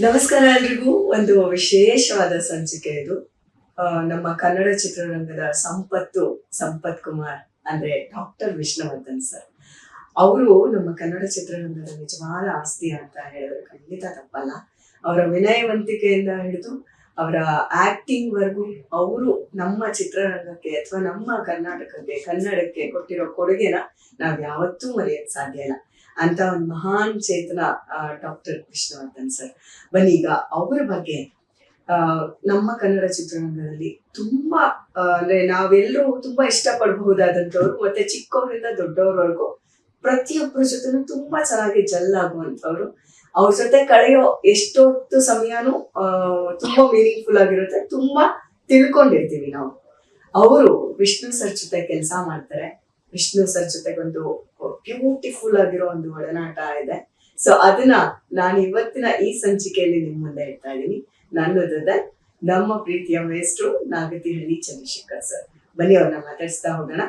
ನಮಸ್ಕಾರ ಎಲ್ರಿಗೂ. ಒಂದು ವಿಶೇಷವಾದ ಸಂಚಿಕೆ ಇದು. ನಮ್ಮ ಕನ್ನಡ ಚಿತ್ರರಂಗದ ಸಂಪತ್ ಕುಮಾರ್ ಅಂದ್ರೆ ಡಾಕ್ಟರ್ ವಿಷ್ಣುವರ್ಧನ್ ಸರ್. ಅವರು ನಮ್ಮ ಕನ್ನಡ ಚಿತ್ರರಂಗದ ನಿಜವಾದ ಆಸ್ತಿ ಅಂತ ಹೇಳಿದ್ರೆ ಖಂಡಿತ ತಪ್ಪಲ್ಲ. ಅವರ ವಿನಯವಂತಿಕೆಯಿಂದ ಹಿಡಿದು ಅವರ ಆಕ್ಟಿಂಗ್ ವರ್ಗು ಅವರು ನಮ್ಮ ಚಿತ್ರರಂಗಕ್ಕೆ ಅಥವಾ ನಮ್ಮ ಕರ್ನಾಟಕಕ್ಕೆ ಕನ್ನಡಕ್ಕೆ ಕೊಟ್ಟಿರೋ ಕೊಡುಗೆನ ನಾವ್ ಯಾವತ್ತೂ ಮರೆಯಕ್ ಸಾಧ್ಯ ಇಲ್ಲ ಅಂತ ಒಂದು ಮಹಾನ್ ಚೇತನ ಡಾಕ್ಟರ್ ವಿಷ್ಣುವರ್ಧನ್ ಸರ್. ಬನ್ನಿ ಈಗ ಅವರ ಬಗ್ಗೆ ನಮ್ಮ ಕನ್ನಡ ಚಿತ್ರರಂಗದಲ್ಲಿ ತುಂಬಾ ಅಂದ್ರೆ ನಾವೆಲ್ಲರೂ ತುಂಬಾ ಇಷ್ಟಪಡಬಹುದಾದಂಥವ್ರು, ಮತ್ತೆ ಚಿಕ್ಕವರಿಂದ ದೊಡ್ಡವರವರೆಗೂ ಪ್ರತಿಯೊಬ್ಬರ ಜೊತೆನೂ ತುಂಬಾ ಚೆನ್ನಾಗಿ ಜಲ್ ಆಗುವಂಥವ್ರು. ಅವ್ರ ಜೊತೆ ಕಳೆಯೋ ಎಷ್ಟೊತ್ತು ಸಮಯನೂ ತುಂಬಾ ಮೀನಿಂಗ್ಫುಲ್ ಆಗಿರುತ್ತೆ, ತುಂಬಾ ತಿಳ್ಕೊಂಡಿರ್ತೀವಿ ನಾವು. ಅವರು ವಿಷ್ಣು ಸರ್ ಜೊತೆ ಕೆಲಸ ಮಾಡ್ತಾರೆ. ವಿಷ್ಣು ಸರ್ ಜೊತೆಗೊಂದು ಬ್ಯೂಟಿಫುಲ್ ಆಗಿರೋ ಒಂದು ಒಡನಾಟ ಇದೆ. ಸೊ ಅದನ್ನ ನಾನು ಇವತ್ತಿನ ಈ ಸಂಚಿಕೆಯಲ್ಲಿ ನಿಮ್ ಮುಂದೆ ಇಡ್ತಾ ಇದ್ದೀನಿ. ನನ್ನದ ನಮ್ಮ ಪ್ರೀತಿಯ ಮೇಷ್ಟ್ರು ನಾಗತಿಹಳ್ಳಿ ಚಂದ್ರಶೇಖರ್ ಸರ್. ಬನ್ನಿ ಅವ್ರನ್ನ ಮಾತಾಡಿಸ್ತಾ ಹೋಗೋಣ.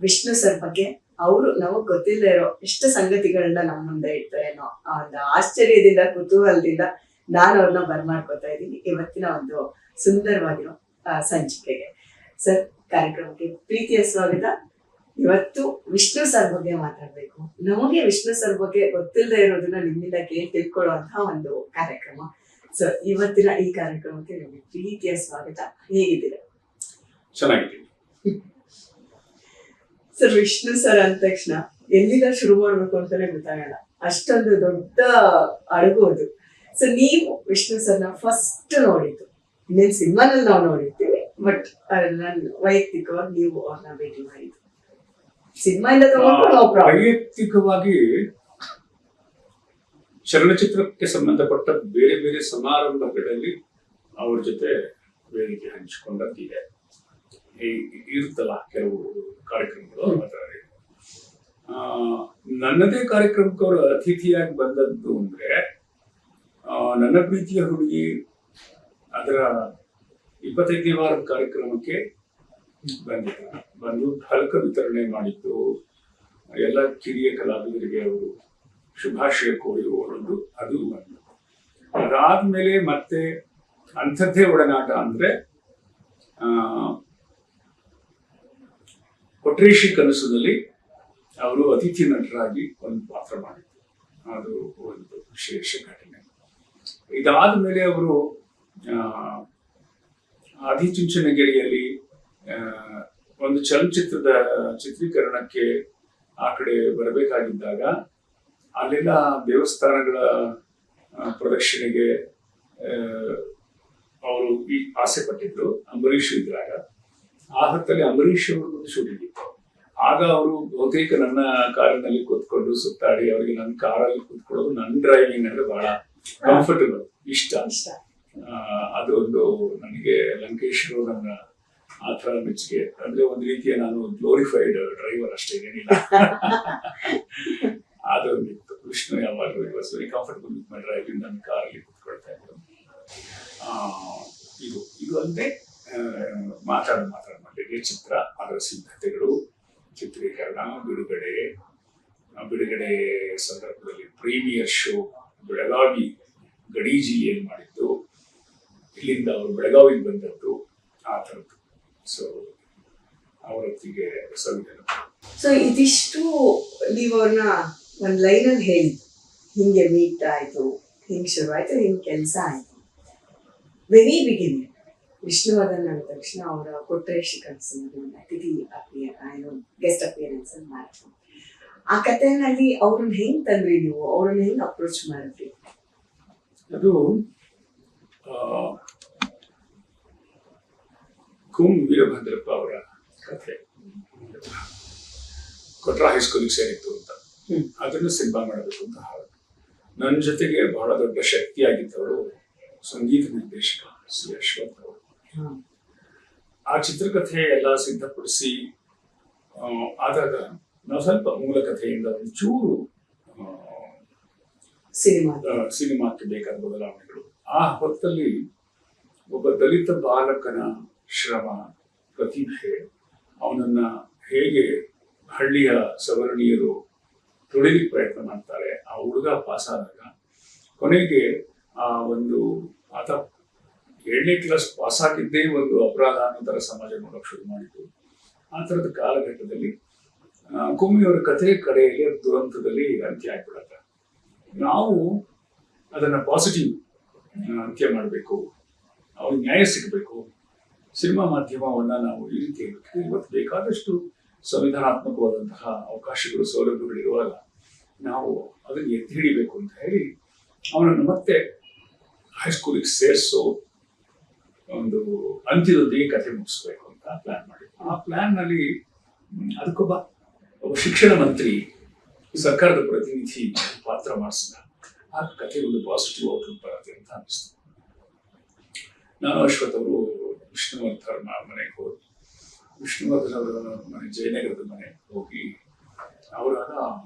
ವಿಷ್ಣು ಸರ್ ಬಗ್ಗೆ ಅವರು ನಮಗ್ ಗೊತ್ತಿಲ್ಲದೆ ಇರೋ ಎಷ್ಟು ಸಂಗತಿಗಳನ್ನ ನಮ್ಮ ಮುಂದೆ ಇಡ್ತಾರೆ ಅನ್ನೋ ಆ ಒಂದು ಆಶ್ಚರ್ಯದಿಂದ ಕುತೂಹಲದಿಂದ ನಾನು ಅವ್ರನ್ನ ಬರ್ಮಾಡ್ಕೊತಾ ಇದ್ದೀನಿ ಇವತ್ತಿನ ಒಂದು ಸುಂದರವಾಗಿರೋ ಸಂಚಿಕೆಗೆ. ಸರ್, ಕಾರ್ಯಕ್ರಮಕ್ಕೆ ಪ್ರೀತಿಯ ಸ್ವಾಗತ. ಇವತ್ತು ವಿಷ್ಣು ಸರ್ ಬಗ್ಗೆ ಮಾತಾಡ್ಬೇಕು. ನಮಗೆ ವಿಷ್ಣು ಸರ್ ಬಗ್ಗೆ ಗೊತ್ತಿಲ್ಲದೆ ಇರೋದನ್ನ ನಿಮ್ಮಿಂದ ಕೇಳಿ ತಿಳ್ಕೊಳ್ಳುವಂತಹ ಒಂದು ಕಾರ್ಯಕ್ರಮ. ಸೊ ಇವತ್ತಿನ ಈ ಕಾರ್ಯಕ್ರಮಕ್ಕೆ ನಿಮಗೆ ಪ್ರೀತಿಯ ಸ್ವಾಗತ. ಹೇಗಿದ್ದೀರಾ? ಚೆನ್ನಾಗಿದ್ದೀನಿ ಸರ್, ವಿಷ್ಣು ಸರ್ ಅಂದ ತಕ್ಷಣ ಎಲ್ಲಿಂದ ಶುರು ಮಾಡ್ಬೇಕು ಅಂತಾನೆ ಗೊತ್ತಾಗಲ್ಲ, ಅಷ್ಟೊಂದು ದೊಡ್ಡ ಅಡುಗು ಅದು. ಸೊ ನೀವು ವಿಷ್ಣು ಸರ್ನ ಫಸ್ಟ್ ನೋಡಿದ್ದು ಇನ್ನೇನ್ ಸಿನಿಮಾನಲ್ಲಿ ನಾವು ನೋಡಿರ್ತೀವಿ, ಬಟ್ ನನ್ ವೈಯಕ್ತಿಕವಾಗಿ ನೀವು ಅವ್ರನ್ನ ಭೇಟಿ ಮಾಡಿದ್ದು ಸಿನಿಮಾಯಿಂದ ತಗೊಂಡು ವೈಯಕ್ತಿಕವಾಗಿ ಚಲನಚಿತ್ರಕ್ಕೆ ಸಂಬಂಧಪಟ್ಟ ಬೇರೆ ಬೇರೆ ಸಮಾರಂಭಗಳಲ್ಲಿ ಅವ್ರ ಜೊತೆ ವೇದಿಕೆ ಹಂಚಿಕೊಂಡದ್ದಿದೆ. ಇರುತ್ತಲ್ಲ ಕೆಲವು ಕಾರ್ಯಕ್ರಮಗಳು. ಅದರಲ್ಲಿ ನನ್ನದೇ ಕಾರ್ಯಕ್ರಮಕ್ಕೆ ಅವರು ಅತಿಥಿಯಾಗಿ ಬಂದದ್ದು ಅಂದ್ರೆ ನನ್ನ ಪ್ರೀತಿಯ ಹುಡುಗಿ ಅದರ 25ನೇ ವಾರದ ಕಾರ್ಯಕ್ರಮಕ್ಕೆ ಬಂದು ಫಲಕ ವಿತರಣೆ ಮಾಡಿದ್ದು, ಎಲ್ಲ ಕಿರಿಯ ಕಲಾವಿದರಿಗೆ ಅವರು ಶುಭಾಶಯ ಕೋರಿ ಹೋಗೋದು, ಅದು ಒಂದು. ಅದಾದ್ಮೇಲೆ ಮತ್ತೆ ಅಂಥದ್ದೇ ಒಡನಾಟ ಅಂದ್ರೆ ಕೊಟ್ರೇಶಿ ಕನಸುದಲ್ಲಿ ಅವರು ಅತಿಥಿ ನಟರಾಗಿ ಒಂದು ಪಾತ್ರ ಮಾಡಿದ್ರು. ಅದು ಒಂದು ವಿಶೇಷ ಘಟನೆ. ಇದಾದ್ಮೇಲೆ ಅವರು ಆದಿಚುಂಚನಗಿರಿಯಲ್ಲಿ ಒಂದು ಚಲನಚಿತ್ರದ ಚಿತ್ರೀಕರಣಕ್ಕೆ ಆ ಕಡೆ ಬರಬೇಕಾಗಿದ್ದಾಗ ಅಲ್ಲೆಲ್ಲ ದೇವಸ್ಥಾನಗಳ ಪ್ರದಕ್ಷಿಣೆಗೆ ಅವರು ಈ ಆಸೆ ಪಟ್ಟಿದ್ರು. ಅಂಬರೀಷ್ ಇದ್ದಾಗ ಆ ಹೊತ್ತಲ್ಲಿ ಅಂಬರೀಷ್ ಅವರು ಶೂಟಿಂಗ್ ಇತ್ತು. ಆಗ ಅವರು ಬಹುತೇಕ ನನ್ನ ಕಾರಿನಲ್ಲಿ ಕೂತ್ಕೊಂಡು ಸುತ್ತಾಡಿ, ಅವರಿಗೆ ನನ್ನ ಕಾರಲ್ಲಿ ಕೂತ್ಕೊಳ್ಳೋದು, ನನ್ನ ಡ್ರೈವಿಂಗ್ ಅಂದ್ರೆ ಬಹಳ ಕಂಫರ್ಟಬಲ್, ಇಷ್ಟ. ಅದು ಒಂದು ನನಗೆ ಲಂಕೇಶ್ವರು ನನ್ನ ಆ ಥರ ಮೆಚ್ಚುಗೆ. ಅಂದ್ರೆ ಒಂದು ರೀತಿಯ ನಾನು ಗ್ಲೋರಿಫೈಡ್ ಡ್ರೈವರ್ ಅಷ್ಟೇ, ಏನಿಲ್ಲ. ಅದೊಂದಿತ್ತು. ವಿಷ್ಣು ಯಾವಾಗಲೂ was very comfortable with my driving, ನನ್ನ ಕಾರಲ್ಲಿ ಕೂತ್ಕೊಳ್ತಾ ಇದ್ರು. ಇದು ಅಲ್ಲದೆ ಮಾತಾಡ ಮಟ್ಟಿಗೆ ಚಿತ್ರ, ಅದರ ಸಿದ್ಧತೆಗಳು, ಚಿತ್ರೀಕರಣ, ಬಿಡುಗಡೆ ಸಂದರ್ಭದಲ್ಲಿ ಪ್ರೀಮಿಯರ್ ಶೋ ಬೆಳಗಾವಿ ಗಡೀಜಿಯಲ್ಲಿ ಮಾಡಿದ್ದು, ಇಲ್ಲಿಂದ ಅವರು ಬೆಳಗಾವಿಗೆ ಬಂದದ್ದು, ಆ ಥರದ್ದು. ಸೊ ಅವರೊತ್ತಿಗೆ ಸವಿಗಳು. ಸೊ ಇದಿಷ್ಟು ನೀವು ಅವ್ರನ್ನ ಒಂದ್ ಲೈನಲ್ಲಿ ಹೇಳಿದ್ದು, ಹಿಂಗೆ ಮೀಟ್ ಆಯ್ತು, ಹಿಂಗ್ ಶುರು ಆಯ್ತು, ಹಿಂಗ್ ಕೆಲಸ ಆಯ್ತು. ವೆರಿ ಬಿಗಿನಿಂಗ್ ವಿಷ್ಣುವರ್ಧನ್ ಅಂದ ತಕ್ಷಣ ಅವರ ಕೊಟ್ರೇಶಿ ಕನಸಿನಲ್ಲಿ ಅತಿಥಿ ಗೆಸ್ಟ್ ಅಪಿಯರೆನ್ಸ್ ಅಲ್ಲಿ ಮಾಡಿದ್ರು. ಆ ಕಥೆನಲ್ಲಿ ಅವ್ರನ್ನ ಹೆಂಗ್ ತಂದ್ರಿ ನೀವು? ಅವ್ರನ್ನ ಹೆಂಗ್ ಅಪ್ರೋಚ್ ಮಾಡಿದ್ರಿ? ಅದು ಕುಂ ವೀರಭದ್ರಪ್ಪ ಅವರ ಕಥೆ. ಕೊಟ್ರ ಹೈಸ್ಕೂಲಿಗೆ ಸೇರಿತ್ತು ಅಂತ, ಅದನ್ನು ಸಿನಿಮಾ ಮಾಡಬೇಕು ಅಂತ ಹಾಡು. ನನ್ನ ಜೊತೆಗೆ ಬಹಳ ದೊಡ್ಡ ಶಕ್ತಿಯಾಗಿದ್ದವರು ಸಂಗೀತ ನಿರ್ದೇಶಕ ಸಿ ಅಶ್ವಥ್ ಅವರು. ಆ ಚಿತ್ರಕಥೆ ಎಲ್ಲ ಸಿದ್ಧಪಡಿಸಿ ಆದಾಗ ನಾವು ಸ್ವಲ್ಪ ಮೂಲ ಕಥೆಯಿಂದ ಒಂಚೂರು ಸಿನಿಮಾಕ್ಕೆ ಬೇಕಾದ ಬದಲಾವಣೆಗಳು. ಆ ಹೊತ್ತಲ್ಲಿ ಒಬ್ಬ ದಲಿತ ಬಾಲಕನ ಶ್ರಮ, ಪ್ರತಿಭೆ, ಅವನನ್ನ ಹೇಗೆ ಹಳ್ಳಿಯ ಸವರ್ಣೀಯರು ತುಳಿಲಿಕ್ಕೆ ಪ್ರಯತ್ನ ಮಾಡ್ತಾರೆ. ಆ ಹುಡುಗ ಪಾಸ್ ಆದಾಗ ಕೊನೆಗೆ ಆ ಒಂದು ಆತ 7ನೇ ಕ್ಲಾಸ್ ಪಾಸ್ ಆಗಿದ್ದೇ ಒಂದು ಅಪರಾಧ ಅನ್ನೋ ತರ ಸಮಾಜ ನೋಡಕ್ ಶುರು ಮಾಡಿದ್ದು. ಆ ತರದ ಕಾಲಘಟ್ಟದಲ್ಲಿ ಕುಮ್ಮಿಯವರ ಕಥೆ ಕಡೆಯಲ್ಲಿ ದುರಂತದಲ್ಲಿ ಅಂತ್ಯ ಆಗ್ಬಿಡತ್ತೆ. ನಾವು ಅದನ್ನ ಪಾಸಿಟಿವ್ ಅಂತ್ಯ ಮಾಡಬೇಕು, ಅವ್ರಿಗೆ ನ್ಯಾಯ ಸಿಗಬೇಕು. ಸಿನಿಮಾ ಮಾಧ್ಯಮವನ್ನ ನಾವು ಈ ರೀತಿ ಇವತ್ತು ಬೇಕಾದಷ್ಟು ಸಂವಿಧಾನಾತ್ಮಕವಾದಂತಹ ಅವಕಾಶಗಳು, ಸೌಲಭ್ಯಗಳು ಇರುವಾಗ ನಾವು ಅದನ್ನು ಎತ್ತಿ ಹಿಡಿಬೇಕು ಅಂತ ಹೇಳಿ ಅವನನ್ನು ಮತ್ತೆ ಹೈಸ್ಕೂಲಿಗೆ ಸೇರಿಸೋ ಒಂದು ಅಂತ್ಯದೊಂದಿಗೆ ಕಥೆ ಮುಗಿಸ್ಬೇಕು ಅಂತ ಪ್ಲಾನ್ ಮಾಡಿದ್ವಿ. ಆ ಪ್ಲಾನ್ ನಲ್ಲಿ ಒಬ್ಬ ಶಿಕ್ಷಣ ಮಂತ್ರಿ, ಸರ್ಕಾರದ ಪ್ರತಿನಿಧಿ ಪಾತ್ರ ಮಾಡಿಸಿದ. ಆ ಕಥೆ ಒಂದು ಪಾಸಿಟಿವ್ ಔಟ್ಲುಕ್ ಬರುತ್ತೆ ಅಂತ ಅನಿಸ್ತು. ನಾನು ಅಶ್ವಥ್ ಅವರು ವಿಷ್ಣುವರ್ಧನ್ ಮನೆಗೆ ಹೋಗಿ, ವಿಷ್ಣುವರ್ಧನ್ ಅವರ ಮನೆ ಜಯನಗರದ ಮನೆಗೆ ಹೋಗಿ, ಅವರಾಗ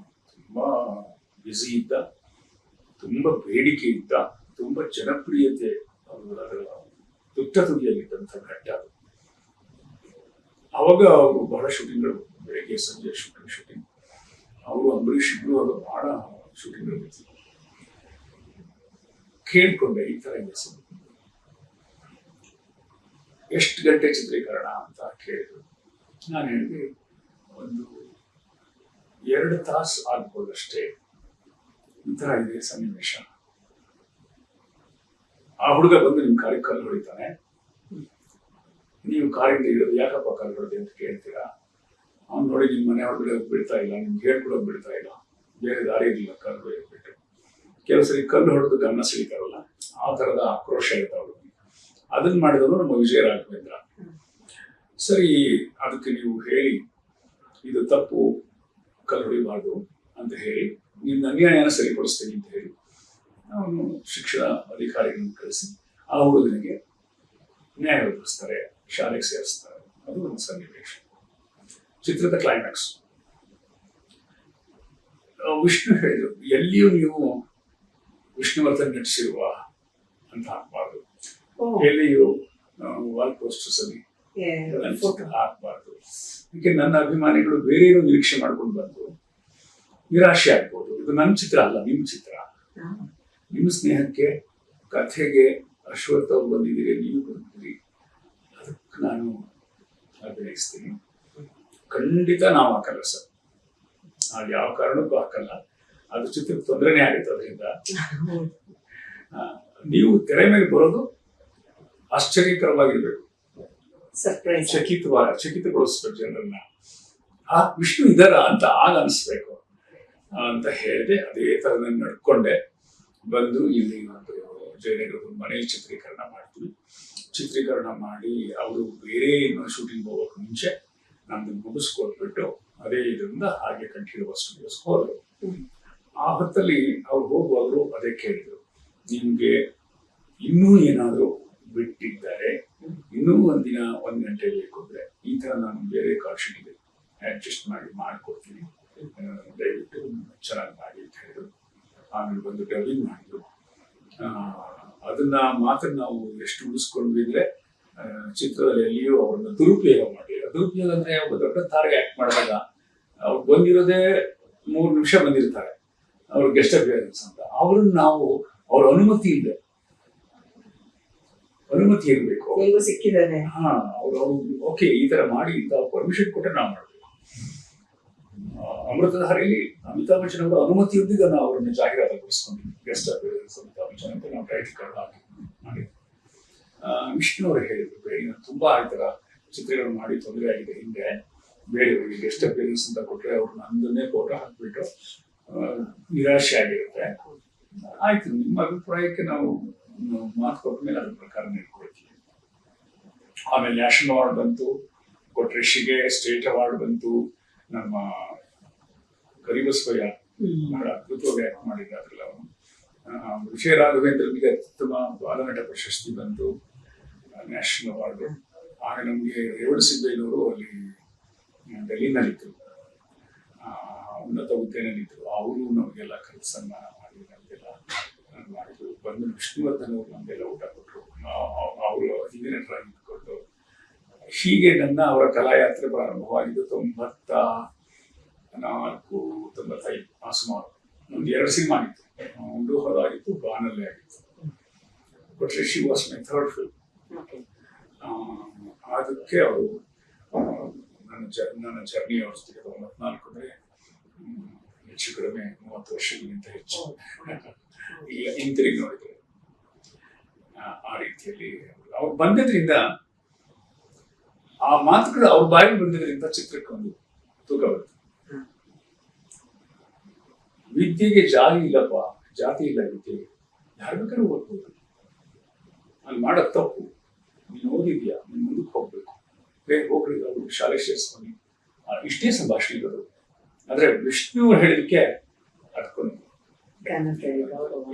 ತುಂಬಾ ಬ್ಯುಸಿ ಇದ್ದ, ತುಂಬಾ ಬೇಡಿಕೆ ಇದ್ದ, ತುಂಬಾ ಜನಪ್ರಿಯತೆ ಅದರ ತುಟ್ಟ ತುದಿಯಲ್ಲಿದ್ದಂಥ ಘಟ್ಟ ಅದು. ಅವಾಗ ಅವರು ಬಹಳ ಶೂಟಿಂಗ್ಗಳು, ಬೆಳಗ್ಗೆ ಸಂಜೆ ಶೂಟಿಂಗ್. ಅವರು ಅಂಬರೀಷ್ ಇಬ್ರು ಅದು ಬಹಳ ಶೂಟಿಂಗ್ಗಳು ಇರ್ತಿದ್ರು. ಕೇಳ್ಕೊಂಡೆ ಈ ತರ ಇದೆ ಸರ್, ಎಷ್ಟು ಗಂಟೆ ಚಿತ್ರೀಕರಣ ಅಂತ ಕೇಳಿದ್ರು. ನಾನು ಹೇಳಿದೆ ಒಂದು 2 ತಾಸು ಆಗ್ಬೋದಷ್ಟೇ, ಈ ತರ ಇದೆ ಸನ್ನಿವೇಶ. ಆ ಹುಡುಗ ಬಂದು ನಿಮ್ ಕಾರಿಗೆ ಕಲ್ಲು ಹೊಡಿತಾನೆ, ನೀವು ಕಾರಿಂದ ಇರೋದು ಯಾಕಪ್ಪ ಕಲ್ಲು ಹೊಡೆದೆ ಅಂತ ಕೇಳ್ತೀರಾ. ಅವ್ನು ನೋಡಿ ನಿಮ್ ಮನೆ ಹೊರಗಡೆ ಬಿಡ್ತಾ ಇಲ್ಲ, ನಿಮ್ಗೆ ಹೇಳ್ಕೊಡೋದು ಬಿಡ್ತಾ ಇಲ್ಲ, ಬೇರೆ ದಾರಿ ಇರಲಿಲ್ಲ ಕಲ್ಲು ಹೊಡೆದ್ಬಿಟ್ಟು. ಕೆಲವು ಸರಿ ಕಲ್ಲು ಹೊಡೆದು ಗಮನ ಸೆಳೀತಾರಲ್ಲ, ಆ ತರದ ಆಕ್ರೋಶ ಇರ್ತಾವ. ಅದನ್ನ ಮಾಡಿದವರು ನಮ್ಮ ವಿಜಯ ರಾಘವೇಂದ್ರ. ಸರಿ, ಅದಕ್ಕೆ ನೀವು ಹೇಳಿ ಇದು ತಪ್ಪು, ಕಲ್ಲು ಹೊಡಿಬಾರ್ದು ಅಂತ ಹೇಳಿ, ನಿಮ್ದು ಅನ್ಯಾಯನ ಸರಿಪಡಿಸ್ತೀನಿ ಅಂತ ಹೇಳಿ ಅವನು ಶಿಕ್ಷಣ ಅಧಿಕಾರಿಗಳನ್ನು ಕಳಿಸಿ ಆ ಹುಡುಗನಿಗೆ ನ್ಯಾಯ ಒದಗಿಸ್ತಾರೆ, ಶಾಲೆಗೆ ಸೇರಿಸ್ತಾರೆ. ಅದು ಒಂದು ಸನ್ನಿವೇಶ. ಚಿತ್ರದ ಕ್ಲೈಮ್ಯಾಕ್ಸ್. ವಿಷ್ಣು ಹೇಳಿದ್ರು, ಎಲ್ಲಿಯೂ ನೀವು ವಿಷ್ಣುವರ್ಧನ್ ನಟಿಸಿರುವ ಅಂತ ಹಾಕ್ಬಾರ್ದು, ಎಲ್ಲಿಯೂ ವಾಲ್ ಪೋಸ್ಟರ್ಸ್ ಅಲ್ಲಿ ಹಾಕ್ಬಾರ್ದು. ಯಾಕೆ ನನ್ನ ಅಭಿಮಾನಿಗಳು ಬೇರೆ ಏನೋ ನಿರೀಕ್ಷೆ ಮಾಡ್ಕೊಂಡು ಬಂದು ನಿರಾಶೆ ಆಗ್ಬೋದು. ಇದು ನನ್ನ ಚಿತ್ರ ಅಲ್ಲ, ನಿಮ್ಮ ಚಿತ್ರ. ನಿಮ್ಮ ಸ್ನೇಹಕ್ಕೆ, ಕಥೆಗೆ ಅಶ್ವಥ್ ಅವ್ರು ಬಂದಿದ್ದೀರಿ, ನೀವು ಬಂದಿದ್ದೀರಿ, ಅದಕ್ಕೆ ನಾನು ಅಭಿನಯಿಸ್ತೀನಿ. ಖಂಡಿತ ನಾವು ಹಾಕಲ್ಲ ಸರ್, ಅದು ಯಾವ ಕಾರಣಕ್ಕೂ ಹಾಕಲ್ಲ. ಅದು ಚಿತ್ರಕ್ಕೆ ತೊಂದರೆನೇ ಆಗುತ್ತೆ ಅದರಿಂದ. ನೀವು ತೆರೆ ಮೇಲೆ ಬರೋದು ಆಶ್ಚರ್ಯಕರವಾಗಿರ್ಬೇಕು, ಚಕಿತಗೊಳಿಸ್ಬೇಕು ಜನರನ್ನ. ಆ ವಿಷ್ಣು ಇದಾರ ಅಂತ ಆಗ ಅನಿಸ್ಬೇಕು ಅಂತ ಹೇಳಿದೆ. ಅದೇ ತರ ನಾನು ನಡ್ಕೊಂಡೆ ಬಂದು ಇಲ್ಲಿ ಒಂದು ಜಯನಗರದ ಮನೆಯಲ್ಲಿ ಚಿತ್ರೀಕರಣ ಮಾಡ್ತೀವಿ. ಚಿತ್ರೀಕರಣ ಮಾಡಿ ಅವರು ಬೇರೆ ಶೂಟಿಂಗ್ ಹೋಗೋಕೆ ಮುಂಚೆ ನಮ್ದು ಮುಗಿಸ್ಕೊಟ್ಬಿಟ್ಟು ಅದೇ ಇದರಿಂದ ಹಾಗೆ ಕಂಟಿನ್ಯೂ ಸ್ಟುಡಿಯೋಸ್ ಹೋದ್ರು. ಆ ಹೊತ್ತಲ್ಲಿ ಅವ್ರು ಹೋಗುವಾಗಲೂ ಅದೇ ಕೇಳಿದ್ರು, ನಿಮ್ಗೆ ಇನ್ನೂ ಏನಾದ್ರು ಬಿಟ್ಟಿದ್ದಾರೆ, ಇನ್ನೂ ಒಂದಿನ 1 ಗಂಟೆ ಬೇಕು ಅಂದ್ರೆ ಈ ತರ ನಾನು ಬೇರೆ ಕಾಲ್ ಶೀಟಿಗೆ ಅಡ್ಜಸ್ಟ್ ಮಾಡ್ಕೊಡ್ತೀನಿ, ದಯವಿಟ್ಟು ಚೆನ್ನಾಗಿ ಮಾಡಿ ಅಂತ ಹೇಳಿದ್ರು. ಆಮೇಲೆ ಬಂದು ಡಬ್ಬಿಂಗ್ ಮಾಡಿದ್ರು. ಅದನ್ನ ಮಾತ್ರ ನಾವು ಎಷ್ಟು ಉಳಿಸ್ಕೊಂಡ್ವಿ ಅಂದ್ರೆ ಚಿತ್ರದಲ್ಲಿ ಎಲ್ಲಿಯೂ ಅವ್ರನ್ನ ದುರುಪಯೋಗ ಮಾಡಲಿಲ್ಲ. ದುರುಪಯೋಗ ಅಂದ್ರೆ ಒಬ್ಬ ದೊಡ್ಡ ತಾರಿಗೆ ಆಕ್ಟ್ ಮಾಡಿದಾಗ ಅವ್ರು ಬಂದಿರೋದೇ 3 ನಿಮಿಷ ಬಂದಿರ್ತಾರೆ, ಅವ್ರ ಗೆಸ್ಟ್ ಅಪಿಯರೆನ್ಸ್ ಅಂತ. ಅವ್ರನ್ನ ನಾವು ಅವ್ರ ಅನುಮತಿ ಇರ್ಬೇಕು, ಸಿಕ್ಕಿದ್ದಾನೆ. ಅವ್ರು ಓಕೆ ಈ ತರ ಮಾಡಿ ಅಂತ ಪರ್ಮಿಷನ್ ಕೊಟ್ಟರೆ ನಾವು ಮಾಡ್ಬೇಕು. ಅಮೃತಧಾರಿಯಲ್ಲಿ ಅಮಿತಾಬ್ ಬಚ್ಚನ್ ಅವರ ಅನುಮತಿಯೊಂದಿಗೆ ನಾವು ಅವರನ್ನು ಜಾಹೀರಾತುಗೊಳಿಸ್ಕೊಂಡಿದ್ವಿ. ಗೆಸ್ಟ್ ಅಪಿಯರೆನ್ಸ್ ಅಮಿತಾಬ್ ಬಚ್ಚನ್ ಅಂತ ನಾವು ಟೈಟಲ್ ಕಾರ್ಡ್ ಹಾಕಿ ಮಾಡಿದ್ವಿ. ವಿಷ್ಣು ಅವರು ಹೇಳಿದ್ರು, ಬೇರೆ ತುಂಬಾ ಈ ತರ ಚಿತ್ರಗಳು ಮಾಡಿ ತೊಂದರೆ ಆಗಿದೆ, ಹಿಂದೆ ಬೇರೆಯವರಿಗೆ ಗೆಸ್ಟ್ ಅಪಿಯರೆನ್ಸ್ ಅಂತ ಕೊಟ್ಟರೆ ಅವ್ರು ನಂದನ್ನೇ ಫೋಟೋ ಹಾಕ್ಬಿಟ್ಟು ನಿರಾಶೆ ಆಗಿರುತ್ತೆ. ಆಯ್ತು, ನಿಮ್ಮ ಅಭಿಪ್ರಾಯಕ್ಕೆ ನಾವು ಮಾತು ಕೊಟ್ಟ ಮೇಲೆ ಅದ್ರ ಪ್ರಕಾರ ನಡ್ಕೊಳ್ತೀವಿ. ಆಮೇಲೆ ನ್ಯಾಷನಲ್ ಅವಾರ್ಡ್ ಬಂತು, ಕೊಟ್ರೇಶಿಗೆ ಸ್ಟೇಟ್ ಅವಾರ್ಡ್ ಬಂತು. ನಮ್ಮ ಕರಿಬಸವಯ್ಯ ಬಹಳ ಅದ್ಭುತವಾಗಿ ಆಕ್ಟ್ ಮಾಡಿದ್ದ ಅದ್ರಲ್ಲಿ ಅವನು. ವಿಜಯ ರಾಘವೇಂದ್ರನಿಗೆ ಅತ್ಯುತ್ತಮ ಬಾಲನಟ ಪ್ರಶಸ್ತಿ ಬಂತು, ನ್ಯಾಷನಲ್ ಅವಾರ್ಡ್. ಆಗ ನಮಗೆ ರೇವಣ ಸಿದ್ದಯ್ಯನವರು ಅಲ್ಲಿ ಡೆಲ್ಲಿನಲ್ಲಿದ್ದರು, ಉನ್ನತ ಹುದ್ದೆನಲ್ಲಿದ್ದರು. ಅವರು ನಮಗೆಲ್ಲ ಕರೆದು ಸನ್ಮಾನ ಮಾಡಿ ನಮಗೆಲ್ಲ ಮಾಡಿದ್ರು. ಬಂದು ವಿಷ್ಣುವರ್ಧನ್ ಅವರು ನಮಗೆಲ್ಲ ಊಟ ಕೊಟ್ಟರು, ಅವರು ಹಿಂದಿನ ನಟರಾಗಿ ಇದ್ಕೊಂಡು. ಹೀಗೆ ಅವರ ಕಲಾಯಾತ್ರೆ ಪ್ರಾರಂಭವಾಗಿದ್ದು 94, 95 ಸುಮಾರು. ಒಂದು 2 ಸಿನಿಮಾ ಆಗಿತ್ತು, ಒಂದು ಹೊರಗಿತ್ತು, ಬಾನಲ್ಲೇ ಆಗಿತ್ತು. But she was my third film. Okay. ಅದಕ್ಕೆ ಅವರು ನನ್ನ ಜರ್ನಿ ಅವ್ರ ಜೊತೆಗೆ 94 ಅಂದರೆ ಹೆಚ್ಚು ಕಡಿಮೆ 30 ವರ್ಷಗಳಿಗಿಂತ ಹೆಚ್ಚು. ಈಗ ಹಿಂತಿರುಗಿ ನೋಡಿದ್ರೆ ಆ ರೀತಿಯಲ್ಲಿ ಅವ್ರು ಬಂದಿದ್ರಿಂದ, ಆ ಮಾತುಗಳು ಅವ್ರ ಬಾಯಿಗೆ ಬಂದಿದ್ರಿಂದ ಚಿತ್ರಕ್ಕೆ ಒಂದು ತೂಕ ಬರುತ್ತೆ. ವಿದ್ಯೆಗೆ ಜಾತಿ ಇಲ್ಲ ವಿದ್ಯೆಗೆ. ಯಾರು ಬೇಕಾದ್ರೂ ಓದ್ಬೋದು. ಅಲ್ಲಿ ಮಾಡೋದು ತಪ್ಪು. ನೀನು ಓದಿದ್ಯಾ, ನೀನು ಮುಂದಕ್ಕೆ ಹೋಗ್ಬೇಕು, ಹೋಗ್ರಿ ಅವರು ಶಾಲೆ ಸೇರಿಸ್ಕೊಂಡು ಇಷ್ಟೇ ಸಂಭಾಷಣೆ ಇರೋದು. ಆದ್ರೆ ವಿಷ್ಣು ಹೇಳಿದಕ್ಕೆ ಅದಕ್ಕೊಂದು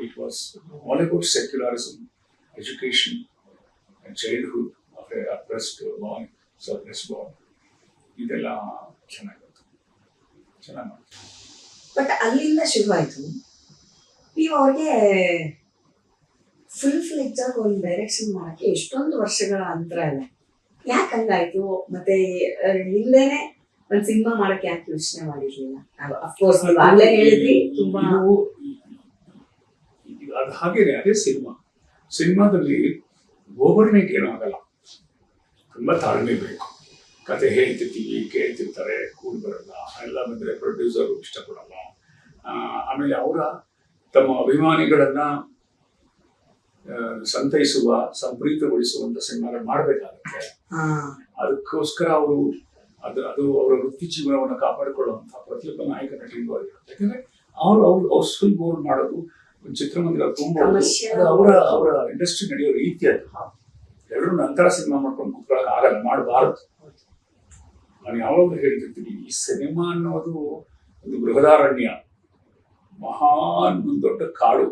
it was all about secularism, education, childhood of a oppressed boy, suppressed boy. ಇದೆಲ್ಲ ಚೆನ್ನಾಗಿತ್ತು, ಚೆನ್ನಾಗಿ ಮಾಡ್ತು. ಬಟ್ ಅಲ್ಲಿಂದ ಶುರುವಾಯ್ತು. ನೀವು ಅವ್ರಿಗೆ ಫುಲ್ ಫ್ಲೆಜ್ ಆಗಿ ಒಂದು ಡೈರೆಕ್ಷನ್ ಮಾಡಕ್ಕೆ ಎಷ್ಟೊಂದು ವರ್ಷಗಳ ಅಂತರ ಇಲ್ಲ. ಯಾಕೆ ಹಂಗಾಯ್ತು? ಮತ್ತೆ ಹಿಂದೆನೆ ಒಂದ್ ಸಿನಿಮಾ ಮಾಡಕ್ಕೆ ಯಾಕೆ ಯೋಚನೆ ಮಾಡಿರ್ಲಿಲ್ಲ? ಅಫ್ಕೋರ್ಸ್ ನೀವು ಅಲ್ಲೇ ಹೇಳಿದ್ರಿ ತುಂಬಾ ಅದು ಹಾಗೇನೆ. ಅದೇ ಸಿನಿಮಾದಲ್ಲಿ ಓವರ್ ನೈಟ್ ಏನೂ ಆಗಲ್ಲ. ತುಂಬಾ ತಾಳ್ಮೆ ಬೇಕು. ಕತೆ ಹೇಳ್ತಿರ್ತೀವಿ, ಕೇಳ್ತಿರ್ತಾರೆ, ಕೂಡ್ ಬರಲ್ಲ. ಎಲ್ಲ ಬಂದ್ರೆ ಪ್ರೊಡ್ಯೂಸರ್ ಇಷ್ಟಪಡಲ್ಲ. ಆಮೇಲೆ ಅವರ ತಮ್ಮ ಅಭಿಮಾನಿಗಳನ್ನ ಸಂತೈಸುವ, ಸಂಪ್ರೀತಗೊಳಿಸುವಂತ ಸಿನಿಮಾಗಳು ಮಾಡ್ಬೇಕಾಗುತ್ತೆ. ಅದಕ್ಕೋಸ್ಕರ ಅವರು ಅದು ಅವರ ವೃತ್ತಿ ಜೀವನವನ್ನು ಕಾಪಾಡಿಕೊಳ್ಳುವಂತ ಪ್ರತಿಯೊಬ್ಬ ನಾಯಕ ನಟರಿಗೂ ಆಗಿರುತ್ತೆ. ಯಾಕಂದ್ರೆ ಅವ್ರು ಹೌಸ್ಫುಲ್ ಬೋರ್ಡ್ ಮಾಡೋದು, ಒಂದು ಚಿತ್ರಮಂದಿರ ತುಂಬ ಅವರ ಇಂಡಸ್ಟ್ರಿ ನಡೆಯೋ ರೀತಿ ಅದು. ಎಲ್ಲರೂ ನಂತರ ಸಿನಿಮಾ ಮಾಡ್ಕೊಂಡು ಕೂತ್ಕೊಳ್ಳೋಕೆ ಆಗಲ್ಲ, ಮಾಡಬಾರದು. ನಾನು ಯಾವಾಗಲೂ ಹೇಳ್ತಿರ್ತೀನಿ, ಈ ಸಿನಿಮಾ ಅನ್ನೋದು ಒಂದು ಬೃಹದಾರಣ್ಯ, ಮಹಾನ್ ಒಂದು ದೊಡ್ಡ ಕಾಡು.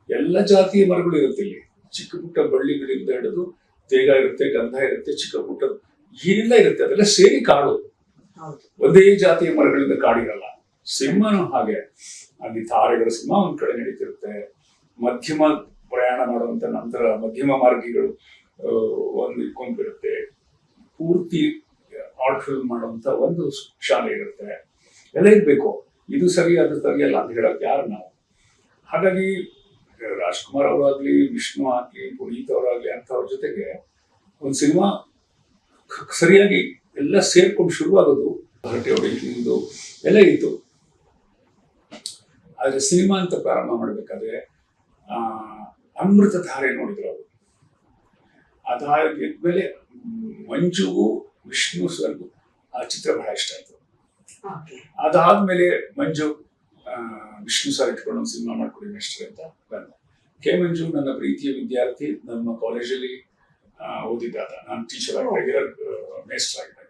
ಎಲ್ಲ ಜಾತಿಯ ಮರಗಳು ಇರುತ್ತೆ ಇಲ್ಲಿ. ಚಿಕ್ಕ ಪುಟ್ಟ ಬಳ್ಳಿಗಳಿಂದ ಹಿಡಿದು ತೇಗ ಇರುತ್ತೆ, ಗಂಧ ಇರುತ್ತೆ, ಚಿಕ್ಕ ಪುಟ್ಟ ಏನೆಲ್ಲ ಇರುತ್ತೆ, ಅದೆಲ್ಲ ಸೇರಿ ಕಾಡು. ಒಂದೇ ಜಾತಿಯ ಮರಗಳಿಂದ ಕಾಡಿರಲ್ಲ. ಸಿನಿಮಾನು ಹಾಗೆ. ಅಲ್ಲಿ ತಾರೆಗಳ ಸಿನಿಮಾ ಒಂದ್ ಕಡೆ ನಡೀತಿರುತ್ತೆ, ಮಧ್ಯಮ ಪ್ರಯಾಣ ಮಾಡುವಂತ ನಂತರ ಮಧ್ಯಮ ಮಾರ್ಗಿಗಳು ಒಂದು ಕೊಂಬಿರುತ್ತೆ, ಪೂರ್ತಿ ಆರ್ಟ್ ಫಿಲ್ಮ್ ಮಾಡುವಂತ ಒಂದು ಶಾಲೆ ಇರುತ್ತೆ. ಎಲ್ಲ ಇರ್ಬೇಕು. ಇದು ಸರಿ ಅದು ಸರಿಯಲ್ಲ ಅಂತ ಹೇಳಕ್ ಯಾರು ನಾವು? ಹಾಗಾಗಿ ರಾಜ್ಕುಮಾರ್ ಅವರಾಗ್ಲಿ, ವಿಷ್ಣು ಆಗ್ಲಿ, ಪುನೀತ್ ಅವರಾಗ್ಲಿ ಅಂತವ್ರ ಜೊತೆಗೆ ಒಂದು ಸಿನಿಮಾ ಸರಿಯಾಗಿ ಎಲ್ಲ ಸೇರ್ಕೊಂಡು ಶುರುವಾಗೋದು, ಹರಟೆ ಹೊಡೆಯುವುದು ಎಲ್ಲ ಇತ್ತು. ಆದ್ರೆ ಸಿನಿಮಾ ಅಂತ ಪ್ರಾರಂಭ ಮಾಡ್ಬೇಕಾದ್ರೆ ಅಮೃತ ಧಾರೆ ನೋಡಿದ್ರು ಅವರು. ಅದಾದ್ಮೇಲೆ ಮಂಜುಗೂ ವಿಷ್ಣು ಸರ್ಗೂ ಆ ಚಿತ್ರ ಬಹಳ ಇಷ್ಟ ಆಯ್ತು. ಅದಾದ್ಮೇಲೆ ಮಂಜು ವಿಷ್ಣು ಸರ್ ಇಟ್ಕೊಂಡು ಒಂದು ಸಿನಿಮಾ ಮಾಡ್ಕೊಡಿ ಮೇಸ್ಟ್ರೆ ಅಂತ ಬಂದ. ಕೆ ಮಂಜು ನನ್ನ ಪ್ರೀತಿಯ ವಿದ್ಯಾರ್ಥಿ, ನಮ್ಮ ಕಾಲೇಜಲ್ಲಿ ಓದಿದ್ದಾದ. ನಾನು ಟೀಚರ್ ಆಗಿ ರೆಗ್ಯುಲರ್ ಮೇಸ್ಟರ್ ಆಗಿದ್ದೆ.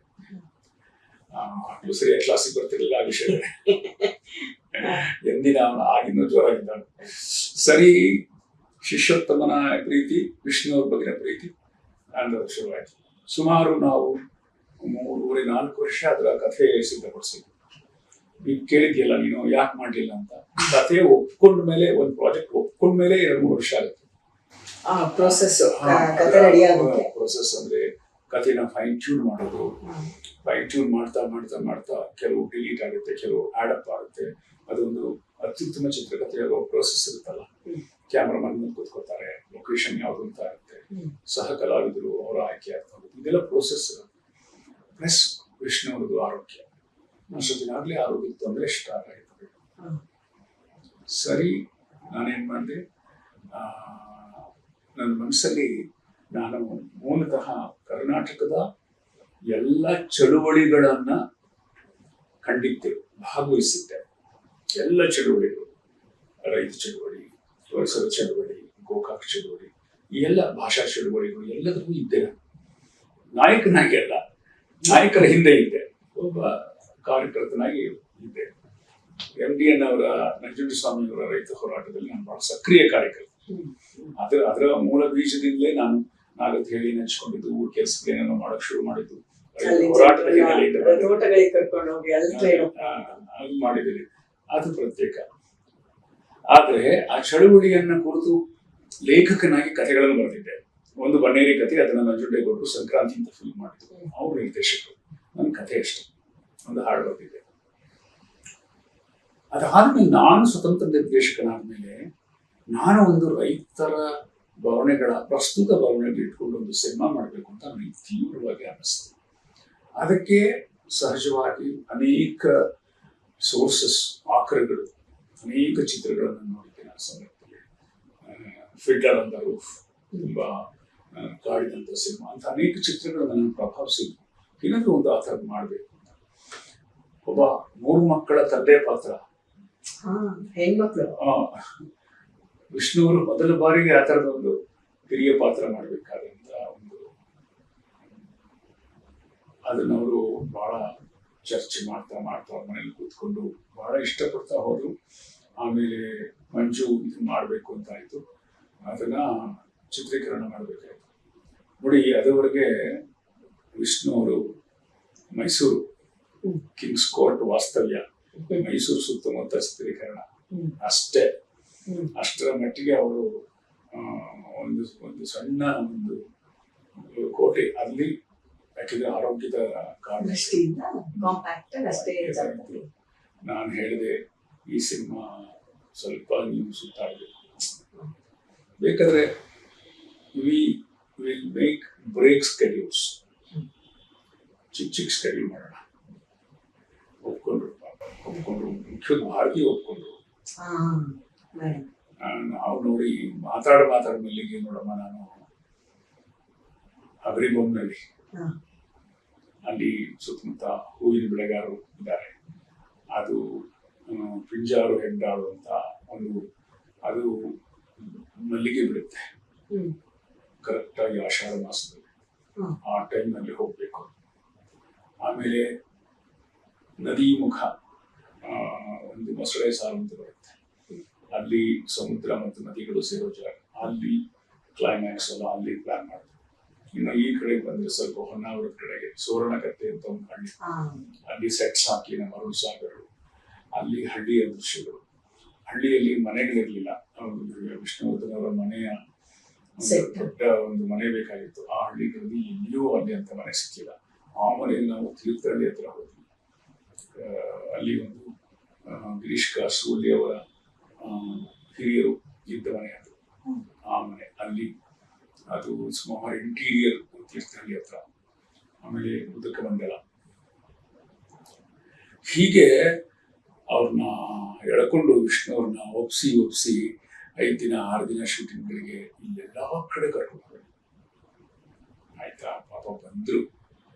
ಸರಿಯಾಗಿ ಕ್ಲಾಸಿಗೆ ಬರ್ತಿರ್ಲಿಲ್ಲ ಆ ವಿಷಯ. ಎಂದಿನ ಅವನು ಆಗಿನ್ನೂ ಜೋರಾಗಿದ್ದಾನೆ. ಸರಿ, ಶಿಷ್ಯೋತ್ತಮನ ಪ್ರೀತಿ, ವಿಷ್ಣು ಅವ್ರ ಬಗ್ಗಿನ ಪ್ರೀತಿ ಅಂದ ಶುರುವಾಯಿತು. ಸುಮಾರು ನಾವು 3-4 ವರ್ಷ ಅದರ ಕಥೆ ಸಿದ್ಧಪಡಿಸಿದ್ವಿ. ಈಗ ಕೇಳಿದ್ಯಲ್ಲ ನೀನು ಯಾಕೆ ಮಾಡ್ಲಿಲ್ಲ ಅಂತ. ಕಥೆ ಒಪ್ಕೊಂಡ ಮೇಲೆ, ಒಂದು ಪ್ರಾಜೆಕ್ಟ್ ಒಪ್ಕೊಂಡ ಮೇಲೆ 2-3 ವರ್ಷ ಆಗುತ್ತೆ ಪ್ರೋಸೆಸ್. ಅಂದ್ರೆ ಕಥೆನ ಫೈನ್ ಟ್ಯೂನ್ ಮಾಡೋದು. ಫೈನ್ ಟ್ಯೂನ್ ಮಾಡ್ತಾ ಮಾಡ್ತಾ ಮಾಡ್ತಾ ಕೆಲವು ಡಿಲೀಟ್ ಆಗುತ್ತೆ, ಕೆಲವು ಆಡಪ್ ಆಗುತ್ತೆ. ಅದೊಂದು ಅತ್ಯುತ್ತಮ ಚಿತ್ರಕಥೆ ಆಗೋ ಪ್ರೋಸೆಸ್ ಇರುತ್ತಲ್ಲ. ಕ್ಯಾಮ್ರಾಮನ್ ಮುಂದೆ ಕೂತ್ಕೋತಾರೆ, ಲೊಕೇಶನ್ ಯಾವ್ದು ಅಂತ ಇರುತ್ತೆ, ಸಹ ಕಲಾವಿದರು ಅವರ ಆಯ್ಕೆ ಆಗ್ತಾರೆ, ಇದೆಲ್ಲ ಪ್ರೋಸೆಸ್. ಪ್ಲಸ್ ವಿಷ್ಣು ಅವ್ರದ್ದು ಆರೋಗ್ಯ, ಅಷ್ಟೊತ್ತಿನಾಗ್ಲೇ ಆರೋಗ್ಯದ ತೊಂದರೆ ಸ್ಟಾರ್ಟ್ ಆಯ್ತದೆ. ಸರಿ, ನಾನೇನ್ ಮಾಡಿದೆ, ನನ್ನ ಮನಸ್ಸಲ್ಲಿ ನಾನು ಮೂಲತಃ ಕರ್ನಾಟಕದ ಎಲ್ಲ ಚಳುವಳಿಗಳನ್ನ ಕಂಡಿದ್ದೆ, ಭಾಗವಹಿಸಿದ್ದೆ. ಎಲ್ಲ ಚಳುವಳಿಗಳು, ರೈತ ಚಳುವಳಿ, ಪರಿಸರ ಚಳುವಳಿ, ಗೋಕಾಕ್ ಚಳುವಳಿ, ಈ ಎಲ್ಲ ಭಾಷಾ ಚಳುವಳಿಗಳು ಎಲ್ಲದಕ್ಕೂ ಇದ್ದೆ. ನಾಯಕನಾಗಿ ಅಲ್ಲ, ನಾಯಕರ ಹಿಂದೆ ಇದ್ದೆ, ಒಬ್ಬ ಕಾರ್ಯಕರ್ತನಾಗಿ ಇದ್ದೆ. MDN ಅವರ ನಂಜುಂಡಸ್ವಾಮಿ ಅವರ ರೈತ ಹೋರಾಟದಲ್ಲಿ ನಾನು ಬಹಳ ಸಕ್ರಿಯ ಕಾರ್ಯಕರ್ತ. ಅದರ ಮೂಲ ಬೀಜದಿಂದಲೇ ನಾನು ನಾಗತ್ ಹೇಳಿ ನೆಚ್ಕೊಂಡಿದ್ದು, ಊರ್ ಕೆಲಸಗಳೇನೋ ಮಾಡಕ್ ಶುರು ಮಾಡಿದ್ದು ಹೋರಾಟದ ಅದು ಮಾಡಿದ್ದೀನಿ. ಅದು ಪ್ರತ್ಯೇಕ. ಆದ್ರೆ ಆ ಚಳುವಳಿಯನ್ನ ಕುರಿತು ಲೇಖಕನಾಗಿ ಕಥೆಗಳನ್ನು ಬರೆದಿದ್ದೆ. ಒಂದು ಬನ್ನೇರಿ ಕಥೆ, ಅದನ್ನ ನಂಜುಂಡೇಗೌಡರು ಸಂಕ್ರಾಂತಿ ಅಂತ ಫಿಲ್ಮ್ ಮಾಡಿದ್ರು, ಅವ್ರು ನಿರ್ದೇಶಕರು. ನನ್ನ ಕಥೆ ಅಷ್ಟೇ, ಒಂದು ಹಾಡು ಬರೆದಿದ್ದೆ. ಅದಾದ್ಮೇಲೆ ನಾನು ಸ್ವತಂತ್ರ ನಿರ್ದೇಶಕನಾದ್ಮೇಲೆ ನಾನು ಒಂದು ರೈತರ ಪ್ರಸ್ತುತ ಭಾವನೆಗಳು ಇಟ್ಕೊಂಡು ಒಂದು ಸಿನಿಮಾ ಮಾಡಬೇಕು ಅಂತ ನನಗೆ ತೀವ್ರವಾಗಿ ಅನ್ನಿಸ್ತು. ಅದಕ್ಕೆ ಸಹಜವಾಗಿ ಅನೇಕ ಸೋರ್ಸಸ್, ಆಕರಗಳು, ಅನೇಕ ಚಿತ್ರಗಳನ್ನು ನೋಡಿದ್ದೇನೆ ಆ ಸಂದರ್ಭದಲ್ಲಿ. ಫಿಲ್ಟರ್ ಅಂದ ರೂಫ್, ತುಂಬಾ ಕಾಡಿದಂಥ ಸಿನಿಮಾ ಅಂತ ಅನೇಕ ಚಿತ್ರಗಳು ನನ್ನನ್ನು ಪ್ರಭಾವಿಸಿದ್ವು. ಏನಾದರೂ ಒಂದು ಆ ಥರದ್ದು ಮಾಡಬೇಕು ಅಂತ. ಒಬ್ಬ 3 ಮಕ್ಕಳ ತಂದೆ ಪಾತ್ರ, ಹೆಣ್ಮಕ್ಳು, ವಿಷ್ಣುವರು ಮೊದಲ ಬಾರಿಗೆ ಆ ಥರದ ಒಂದು ಹಿರಿಯ ಪಾತ್ರ ಮಾಡಬೇಕಾದಂತ ಒಂದು, ಅದನ್ನ ಅವರು ಬಹಳ ಚರ್ಚೆ ಮಾಡ್ತಾ ಮನೇಲಿ ಕೂತ್ಕೊಂಡು ಬಹಳ ಇಷ್ಟಪಡ್ತಾ ಹೋದ್ರು. ಆಮೇಲೆ ಮಂಜು ಇದನ್ನ ಮಾಡಬೇಕು ಅಂತ ಆಯ್ತು, ಅದನ್ನ ಚಿತ್ರೀಕರಣ ಮಾಡಬೇಕಾಯ್ತು. ನೋಡಿ, ಅದುವರೆಗೆ ವಿಷ್ಣು ಅವರು ಮೈಸೂರು, ಕಿಂಗ್ಸ್ ಕೋರ್ಟ್ ವಾಸ್ತವ್ಯ, ಮೈಸೂರು ಸುತ್ತಮುತ್ತ ಚಿತ್ರೀಕರಣ ಅಷ್ಟೇ. ಅಷ್ಟರ ಮಟ್ಟಿಗೆ ಅವರು ಒಂದು ಸಣ್ಣ ಒಂದು ಕೋಟೆ ಅಲ್ಲಿ, ಯಾಕೆಂದ್ರೆ ಆರೋಗ್ಯದ ಕಾರಣ ನಾನು ಹೇಳಿದೆ, ಈ ಸಿನಿಮಾ ಸ್ವಲ್ಪ ನೀವು ಸುತ್ತಾಡಬೇಕು, ಬೇಕಾದ್ರೆ we will make break schedules, ಚಿಕ್ಕ ಸ್ಕೆಡ್ಯೂಲ್ ಮಾಡೋಣ. ಒಪ್ಕೊಂಡ್ರು ಮುಖ್ಯ ಭಾರತೀಯ ಒಪ್ಕೊಂಡ್ರು. ನಾವು ನೋಡಿ ಮಾತಾಡ ಮಲ್ಲಿಗೆ ನೋಡಮ್ಮ, ನಾನು ಅಗ್ರಿಬೊಮ್ನಲ್ಲಿ ಅಲ್ಲಿ ಸುತ್ತಮುತ್ತ ಹೂವಿನ ಬೆಳೆಗಾರರು ಇದ್ದಾರೆ. ಅದು ಪಿಂಜಾರು ಹೆಗ್ಡಾಳು ಅಂತ ಒಂದು, ಅದು ಮಲ್ಲಿಗೆ ಬಿಡುತ್ತೆ ಕರೆಕ್ಟಾಗಿ ಆಷಾಢ ಮಾಸದಲ್ಲಿ. ಆ ಟೈಮ್ನಲ್ಲಿ ಹೋಗ್ಬೇಕು. ಆಮೇಲೆ ನದಿ ಮುಖ, ಒಂದು ಮೊಸಳೆ ಸಾಲು ಅಂತ ಬರುತ್ತೆ, ಅಲ್ಲಿ ಸಮುದ್ರ ಮತ್ತು ನದಿಗಳು ಸೇರೋ ಜಾಗ, ಅಲ್ಲಿ ಕ್ಲೈಮ್ಯಾಕ್ಸ್ ಎಲ್ಲ ಅಲ್ಲಿ ಪ್ಲಾನ್ ಮಾಡ್ತಾರೆ. ಇನ್ನು ಈ ಕಡೆಗೆ ಬಂದ್ರೆ ಸ್ವಲ್ಪ ಹೊನ್ನಾವರದ ಕಡೆಗೆ ಸುವರ್ಣಕಟ್ಟೆ ಅಂತ ಒಂದು ಹಳ್ಳಿ, ಅಲ್ಲಿ ಸೆಟ್ಸ್ ಹಾಕಿ ನಮ್ಮ ಅರುಣ್ ಸಾಗರ್, ಅಲ್ಲಿ ಹಳ್ಳಿಯ ದೃಶ್ಯಗಳು. ಹಳ್ಳಿಯಲ್ಲಿ ಮನೆಗಳಿರ್ಲಿಲ್ಲ, ವಿಷ್ಣುವರ್ಧನ್ ಅವರ ಮನೆಯ ದೊಡ್ಡ ಒಂದು ಮನೆ ಬೇಕಾಗಿತ್ತು. ಆ ಹಳ್ಳಿಗಳಲ್ಲಿ ಎಲ್ಲಿಯೂ ಅಲ್ಲಿ ಅಂತ ಮನೆ ಸಿಕ್ಕಿಲ್ಲ. ಆ ಮನೆಯಲ್ಲಿ ನಾವು ತೀರ್ಥಹಳ್ಳಿ ಹತ್ರ ಹೋದ್ವಿ. ಅಲ್ಲಿ ಒಂದು ಗಿರೀಶ್ ಕಾಸರವಳ್ಳಿ ಅವರ ಹಿರಿಯರು ಇದ್ದ ಮನೆ ಅದು. ಆ ಮನೆ ಅಲ್ಲಿ, ಅದು ಸುಮಾರು ಇಂಟೀರಿಯರ್ ತೀರ್ಥಹಳ್ಳಿ ಹತ್ರ. ಆಮೇಲೆ ಉದಕ ಮಂಡಲ, ಹೀಗೆ ಅವ್ರನ್ನ ಎಳ್ಕೊಂಡು ವಿಷ್ಣು ಅವ್ರನ್ನ ಒಪ್ಸಿ 5 ದಿನ 6 ದಿನ ಶೂಟಿಂಗ್ಗಳಿಗೆ ಇಲ್ಲೆಲ್ಲ ಕಡೆ ಕರ್ಕೊಂಡು ಹೋಗಿ ಆಯ್ತಾ. ಪಾಪ ಬಂದ್ರು,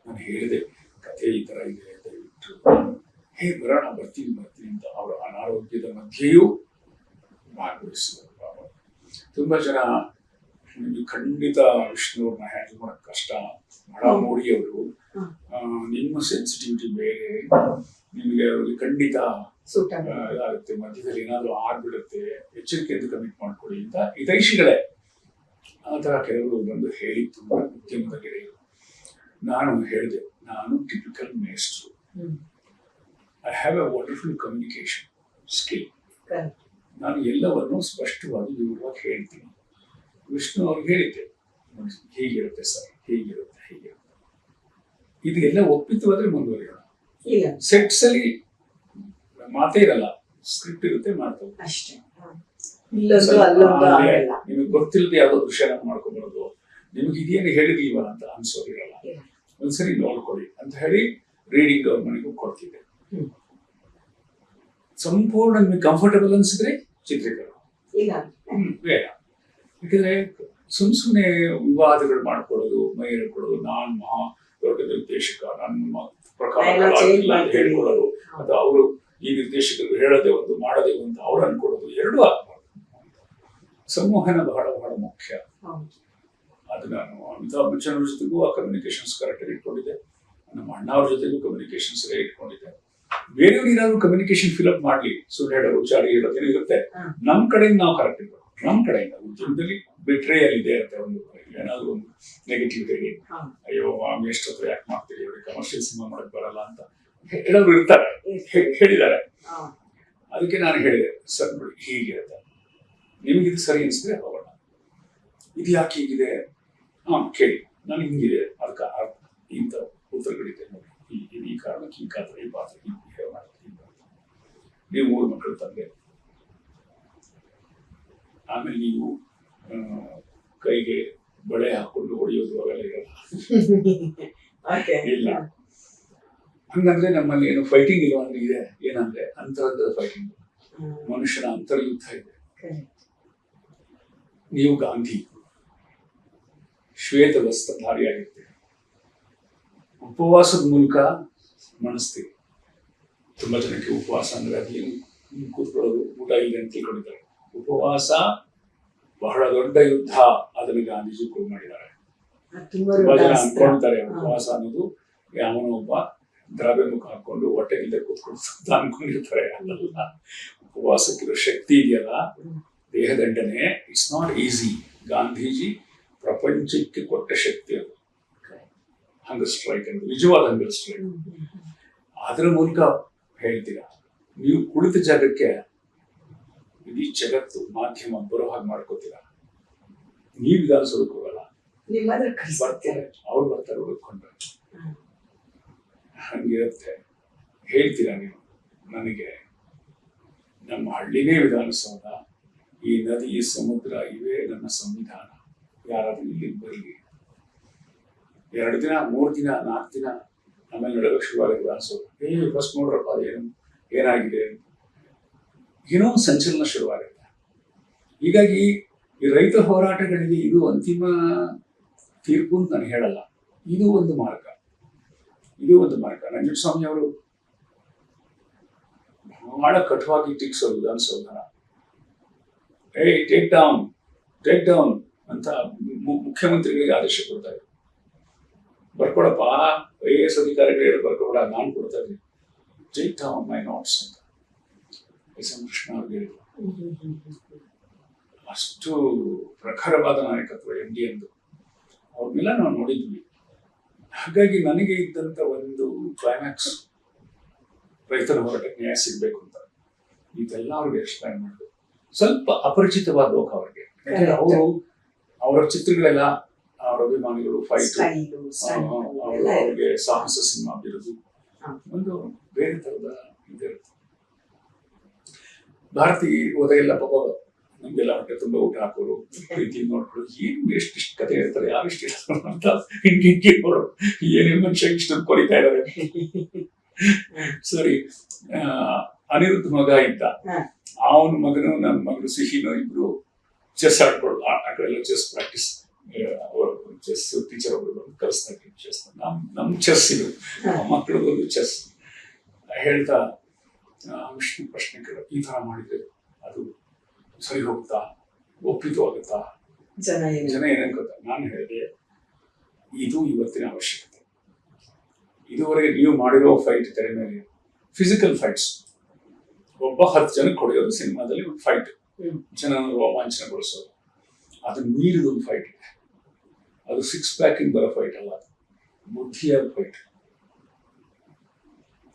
ನಾನು ಹೇಳಿದೆ ಕಥೆ ಈ ತರ ಇದೆ, ದಯವಿಟ್ಟು ಬರೋಣ, ಬರ್ತೀನಿ ಅಂತ. ಅವರ ಅನಾರೋಗ್ಯದ ಮಧ್ಯೆಯೂ ಭಾಗವಹಿಸಿದರು. ಪಾಪ ತುಂಬಾ ಜನ ನಿಮಗೆ ಖಂಡಿತ ವಿಷ್ಣುವ್ರನ್ನ ಹ್ಯಾಂಡಲ್ ಮಾಡಕ್ ಕಷ್ಟ, ಬಹಳ ಮೋಡಿಯವರು, ನಿಮ್ಮ ಸೆನ್ಸಿಟಿವಿಟಿ ಬೇರೆ, ನಿಮಗೆ ಅವ್ರಿಗೆ ಖಂಡಿತ ಇದಾಗುತ್ತೆ, ಮಧ್ಯದಲ್ಲಿ ಏನಾದ್ರು ಆಗ್ಬಿಡುತ್ತೆ, ಎಚ್ಚರಿಕೆಯಿಂದ ಕಮಿಟ್ ಮಾಡ್ಕೊಳ್ಳಿ ಅಂತ ಹಿತೈಷಿಗಳೇ ಆ ತರ ಕೆಲವರು ಬಂದು ಹೇಳಿ, ತುಂಬಾ ಉದ್ಯಮದ ಗೆಳೆಯರು. ನಾನು ಹೇಳಿದೆ, ನಾನು ಟಿಪಿಕಲ್ ಮೇಸ್ಟ್ರು, I have a wonderful communication skill. ನಾನು ಎಲ್ಲವನ್ನು ಸ್ಪಷ್ಟವಾಗಿ ವಿವರವಾಗಿ ಹೇಳ್ತೀನಿ. ವಿಷ್ಣು ಅವ್ರಿಗೆ ಹೇಳಿದ್ದೆ, ಹೀಗಿರುತ್ತೆ ಸರ್, ಹೀಗಿರುತ್ತೆ. ಇದೆಲ್ಲ ಒಪ್ಪಿತು ಆದ್ರೆ ಮುಂದುವರಿಯೋಣ. ಸೆಟ್ಸ್ ಅಲ್ಲಿ ಮಾತೇ ಇರಲ್ಲ, ಸ್ಕ್ರಿಪ್ಟ್ ಇರುತ್ತೆ, ಮಾಡ್ತೇವೆ ಅಷ್ಟೇ. ನಿಮಗೆ ಗೊತ್ತಿಲ್ಲದೆ ಯಾವ್ದೋ ದೃಶ್ಯ ಮಾಡ್ಕೊಂಡ್ಬರೋದು, ನಿಮ್ಗೆ ಇದೇನು ಹೇಳಿದೀವ ಅಂತ ಅನ್ಸೋದಿರಲ್ಲ. ಒಂದ್ಸರಿ ನೋಡ್ಕೊಳ್ಳಿ ಅಂತ ಹೇಳಿ ರೀಡಿಂಗ್ ಅವ್ರ ಮನೆಗೂ ಕೊಡ್ತಿದ್ದೆ. ಸಂಪೂರ್ಣ ನಿಮಗೆ ಕಂಫರ್ಟಬಲ್ ಅನ್ಸಿದ್ರೆ ಚಿತ್ರೀಕರಣ, ಬೇಡ. ಯಾಕಂದ್ರೆ ಸುಮ್ನೆ ವಿವಾದಗಳು ಮಾಡ್ಕೊಳ್ಳೋದು, ಮೈ ಹೇಳ್ಕೊಳ್ಳೋದು, ನಾನ್ ಮಹಾ ದೊಡ್ಡ ನಿರ್ದೇಶಕ, ನನ್ನ ಪ್ರಕಾರ ಹೇಳ್ಕೊಳ್ಳೋದು, ಅದು ಅವರು ಈ ನಿರ್ದೇಶಕರು ಹೇಳದೆ ಒಂದು ಮಾಡದೆ ಒಂದು ಅವ್ರು ಅನ್ಕೊಳ್ಳೋದು, ಎರಡೂ ಆಗ್ಬಾರ್ದು. ಸಂವಹನ ಬಹಳ ಬಹಳ ಮುಖ್ಯ. ಅದು ನಾನು ಅಮಿತಾಬ್ ಬಚ್ಚನ್ ಅವ್ರ ಜೊತೆಗೂ ಆ ಕಮ್ಯುನಿಕೇಶನ್ಸ್ ಕರೆಕ್ಟಾಗಿ ಇಟ್ಕೊಂಡಿದ್ದೆ, ನಮ್ಮ ಅಣ್ಣ ಅವ್ರ ಜೊತೆಗೂ ಕಮ್ಯುನಿಕೇಶನ್ಸ್ ಇಟ್ಕೊಂಡಿದ್ದೆ. ಬೇರೆಯವ್ರು ಏನಾದ್ರು ಕಮ್ಯುನಿಕೇಶನ್ ಫಿಲ್ಅಪ್ ಮಾಡ್ಲಿ, ಸುಳ್ಳು ಹೇಳೋದು, ಚಾಡಿ ಹೇಳೋದೇನು ಇರುತ್ತೆ, ನಮ್ ಕಡೆಯಿಂದ ನಾವು ಕರೆಕ್ಟ್ ಇರ್ಬೇಕು. ನಮ್ ಕಡೆಯಿಂದ ಉದ್ಯಮದಲ್ಲಿ ಬಿಟ್ರೆ ಅಲ್ಲಿದೆ ಅಂತ ಒಂದು ಏನಾದ್ರು ಒಂದು ನೆಗೆಟಿವ್ ಹೇಳಿ, ಅಯ್ಯೋ ಎಷ್ಟು ಹತ್ರ ಯಾಕೆ ಮಾಡ್ತೀರಿ, ಅವ್ರಿಗೆ ಕಮರ್ಷಿಯಲ್ ಸಿನಿಮಾ ಮಾಡಕ್ ಬರಲ್ಲ ಅಂತ ಹೇಳೋರು ಇರ್ತಾರೆ, ಹೇಳಿದ್ದಾರೆ. ಅದಕ್ಕೆ ನಾನು ಹೇಳಿದೆ, ಸರ್ ನೋಡಿ ಹೀಗಿರುತ್ತೆ, ನಿಮಗಿದು ಸರಿ ಅನ್ಸಿದ್ರೆ ಹೋಗೋಣ, ಇದು ಯಾಕೆ ಹೀಗಿದೆ ಕೇಳಿ, ನಾನು ಹಿಂಗಿದೆ ಅದಕ್ಕೆ ಇಂಥ ಉತ್ತರಗಳಿದೆ ನೋಡಿ, ಈ ಕಾರಣಕ್ಕೆ ಈ ಪಾತ್ರ ಈ ಪಾತ್ರ ಹೀಗೆ ಮಾಡ್ತೀನಿ. ನೀವು 3 ಮಕ್ಕಳು ತಂದೆ, ಆಮೇಲೆ ನೀವು ಕೈಗೆ ಬಳೆ ಹಾಕೊಂಡು ಹೊಡೆಯೋದು ಅವೆಲ್ಲ ಇರಲ್ಲ. ಓಕೆ. ಇಲ್ಲ. ಹಂಗಂದ್ರೆ ನಮ್ಮಲ್ಲಿ ಏನು ಫೈಟಿಂಗ್ ಇಲ್ವಾ ಅಂದ್ರೆ ಇದೆ. ಏನಂದ್ರೆ ಅಂತರದ ಫೈಟಿಂಗ್, ಮನುಷ್ಯನ ಅಂತರ್ಯುದ್ಧ ಇದೆ. ನೀವು ಗಾಂಧಿ ಶ್ವೇತ ವಸ್ತ್ರಧಾರಿಯಾಗಿರ್ತೀರಿ, ಉಪವಾಸದ ಮೂಲಕ ಮಣಿಸ್ತೀರಿ. ತುಂಬಾ ಜನಕ್ಕೆ ಉಪವಾಸ ಅಂದ್ರೆ ಅದೇನು ಕೂತ್ಕೊಳ್ಳೋದು, ಊಟ ಇಲ್ಲ ಅಂತ ತಿಳ್ಕೊಂಡಿದ್ದಾರೆ. ಉಪವಾಸ ಬಹಳ ದೊಡ್ಡ ಯುದ್ಧ, ಅದನ್ನು ಗಾಂಧೀಜಿ ಪ್ರೂವ್ ಮಾಡಿದ್ದಾರೆ. ತುಂಬಾ ಜನ ಅನ್ಕೊಳ್ತಾರೆ ಉಪವಾಸ ಅನ್ನೋದು ಯಾವನೋ ಒಬ್ಬ ದ್ರಾವ್ಯ ಮುಖ ಹಾಕೊಂಡು ಹೊಟ್ಟೆಗಿಲ್ಲದೆ ಕೂತ್ಕೊಂಡು ಅಂತ ಅನ್ಕೊಂಡಿರ್ತಾರೆ. ಅಲ್ಲ, ಉಪವಾಸಕ್ಕಿರೋ ಶಕ್ತಿ ಇದೆಯಲ್ಲ, ದೇಹದಂಡನೆ, ಇಟ್ಸ್ ನಾಟ್ ಈಸಿ. ಗಾಂಧೀಜಿ ಪ್ರಪಂಚಕ್ಕೆ ಕೊಟ್ಟ ಶಕ್ತಿ ಅದು. ಹಂಗರ್ ಸ್ಟ್ರೈಕ್ ಅಂತ, ನಿಜವಾದ ಹಂಗರ್ ಸ್ಟ್ರೈಕ್. ಅದರ ಮೂಲಕ ಹೇಳ್ತೀರಾ, ನೀವು ಕುಳಿತ ಜಾಗಕ್ಕೆ ಇಡೀ ಜಗತ್ತು ಮಾಧ್ಯಮ ಬರೋ ಹಾಗೆ ಮಾಡ್ಕೋತೀರಾ. ನೀವು ವಿಧಾನಸೌಧಕ್ಕೆ ಹೋಗಲ್ಲ, ಬರ್ತಾರೆ, ಅವ್ರು ಬರ್ತಾರೆ ಹುಡುಕೊಂಡ್ರೆ. ಹಂಗಿರುತ್ತೆ. ಹೇಳ್ತೀರಾ ನೀವು, ನನಗೆ ನಮ್ಮ ಹಳ್ಳಿನೇ ವಿಧಾನಸೌಧ, ಈ ನದಿ, ಈ ಸಮುದ್ರ ಇವೇ ನನ್ನ ಸಂವಿಧಾನ, ಯಾರಾದ್ರೂ ಇಲ್ಲಿಗೆ ಬರಲಿ. 2 ದಿನ 3 ದಿನ 4 ದಿನ ಆಮೇಲೆ ನಡೆಯೋಕೆ ಶುರುವಾಗುತ್ತೆ ವಿಧಾನಸೌಧ. ಫಸ್ಟ್ ನೋಡ್ರಪ್ಪ ಏನಾಗಿದೆ, ಏನೋ ಒಂದು ಸಂಚಲನ ಶುರುವಾಗುತ್ತೆ. ಹೀಗಾಗಿ ಈ ರೈತ ಹೋರಾಟಗಳಿಗೆ ಇದು ಅಂತಿಮ ತೀರ್ಪು ಅಂತ ನಾನು ಹೇಳಲ್ಲ. ಇದು ಒಂದು ಮಾರ್ಗ. ನಂಜುಂಡಸ್ವಾಮಿ ಅವರು ಬಹಳ ಕಠವಾಗಿ ಟೀಕ್ಸೋದು ವಿಧಾನಸೌಧನ. ಟೇಕ್ ಡೌನ್ ಅಂತ ಮುಖ್ಯಮಂತ್ರಿಗಳಿಗೆ ಆದೇಶ ಕೊಡ್ತಾ ಇದ್ರು. ಬರ್ಕೊಳಪ್ಪ, IAS ಅಧಿಕಾರಿಗಳಿಗೆ ಬರ್ಕೊಬೇಡ, ನಾನು ಕೊಡ್ತಾ ಇದ್ದೀನಿ, ಟೇಕ್ ಡೌನ್ ಮೈ ನೋಟ್ಸ್ ಅಂತ ಎಸ್ ಎಂ ಕೃಷ್ಣ ಅವ್ರಿಗೆ ಹೇಳಿದ್ರು. ಅಷ್ಟು ಪ್ರಖರವಾದ ನಾಯಕತ್ವ MD ಎಂದು ಅವ್ರನ್ನೆಲ್ಲ ನಾವು ನೋಡಿದ್ವಿ. ಹಾಗಾಗಿ ನನಗೆ ಇದ್ದಂತ ಒಂದು ಕ್ಲೈಮ್ಯಾಕ್ಸ್, ರೈತರ ಹೋರಾಟಕ್ಕೆ ನ್ಯಾಯ ಸಿಗ್ಬೇಕು ಅಂತ ಇದೆಲ್ಲ ಅವ್ರಿಗೆ ಎಕ್ಸ್ಪ್ಲೈನ್ ಮಾಡಿದ್ರು. ಸ್ವಲ್ಪ ಅಪರಿಚಿತವಾದ ಲೋಕ ಅವ್ರಿಗೆ. ಅವರು ಅವರ ಚಿತ್ರಗಳೆಲ್ಲ, ಅವರ ಅಭಿಮಾನಿಗಳು ಫೈಟ್, ಅವ್ರಿಗೆ ಸಾಹಸ ಸಿನಿಮಾ ಬಿರುದು, ಒಂದು ಬೇರೆ ತರದ ಇದಿರುತ್ತೆ. ಭಾರತಿ ಹೋದಾಗೆಲ್ಲ ಪಾಪ ನಮ್ಗೆಲ್ಲ ಹೊಟ್ಟೆ ತುಂಬ ಊಟ ಹಾಕೋರು, ಪ್ರೀತಿ ನೋಡ್ಕೊಳ್ಳೋದು, ಏನು ಎಷ್ಟಿಷ್ಟು ಕತೆ ಹೇಳ್ತಾರೆ, ಯಾರಿಷ್ಟು ಹೇಳ್ತಾರೆ ಅಂತ ಹಿಂಗೆ ನೋಡು, ಏನೇನು ಮನುಷ್ಯ ಇಷ್ಟೊಂದು ಕೊರಿತಾ ಇದ್ದಾರೆ. ಸರಿ, ಅನಿರುದ್ಧ ಮಗ ಇದ್ದ, ಅವನ ಮಗನು ನನ್ನ ಮಗನು ಸಿಹಿನೋ ಇಬ್ರು ಚೆಸ್ ಆಡ್ಕೊಳ್ಳೋದು. ಆ ಕಡೆ ಚೆಸ್ ಪ್ರಾಕ್ಟೀಸ್, ಚೆಸ್ ಟೀಚರ್ ಒಬ್ರು ಕಲಿಸ್ತಾ ಇದ್ರು ಚೆಸ್. ನಮ್ ಚೆಸ್ ಇದು, ಮಕ್ಕಳದೊಂದು ಚೆಸ್ ಹೇಳ್ತಾ ವಿಷ್ಣು ಪ್ರಶ್ನೆ ಕೇಳ, ಈ ತರ ಮಾಡಿದ್ರೆ ಅದು ಸರಿ ಹೋಗ್ತಾ, ಒಪ್ಪಿತವಾಗುತ್ತಾ, ಜನ ಏನಂತ ನಾನು ಹೇಳಿದೆ, ಇದು ಇವತ್ತಿನ ಅವಶ್ಯಕತೆ. ಇದುವರೆಗೆ ನೀವು ಮಾಡಿರೋ ಫೈಟ್ ತೆರೆ ಮೇಲೆ ಫಿಸಿಕಲ್ ಫೈಟ್ಸ್, ಒಬ್ಬ 10 ಜನಕ್ಕೆ ಹೊಡೆಯೋದು ಸಿನಿಮಾದಲ್ಲಿ ಒಂದು ಫೈಟ್, ಜನ ರೋಮಾಂಚನಗೊಳಿಸೋದು. ಅದನ್ನ ಮೀರಿದ ಒಂದು ಫೈಟ್ ಇದೆ. ಅದು 6 ಪ್ಯಾಕ್ ಬರೋ ಫೈಟ್ ಅಲ್ಲ, ಅದು ಬುದ್ಧಿಯ ಫೈಟ್,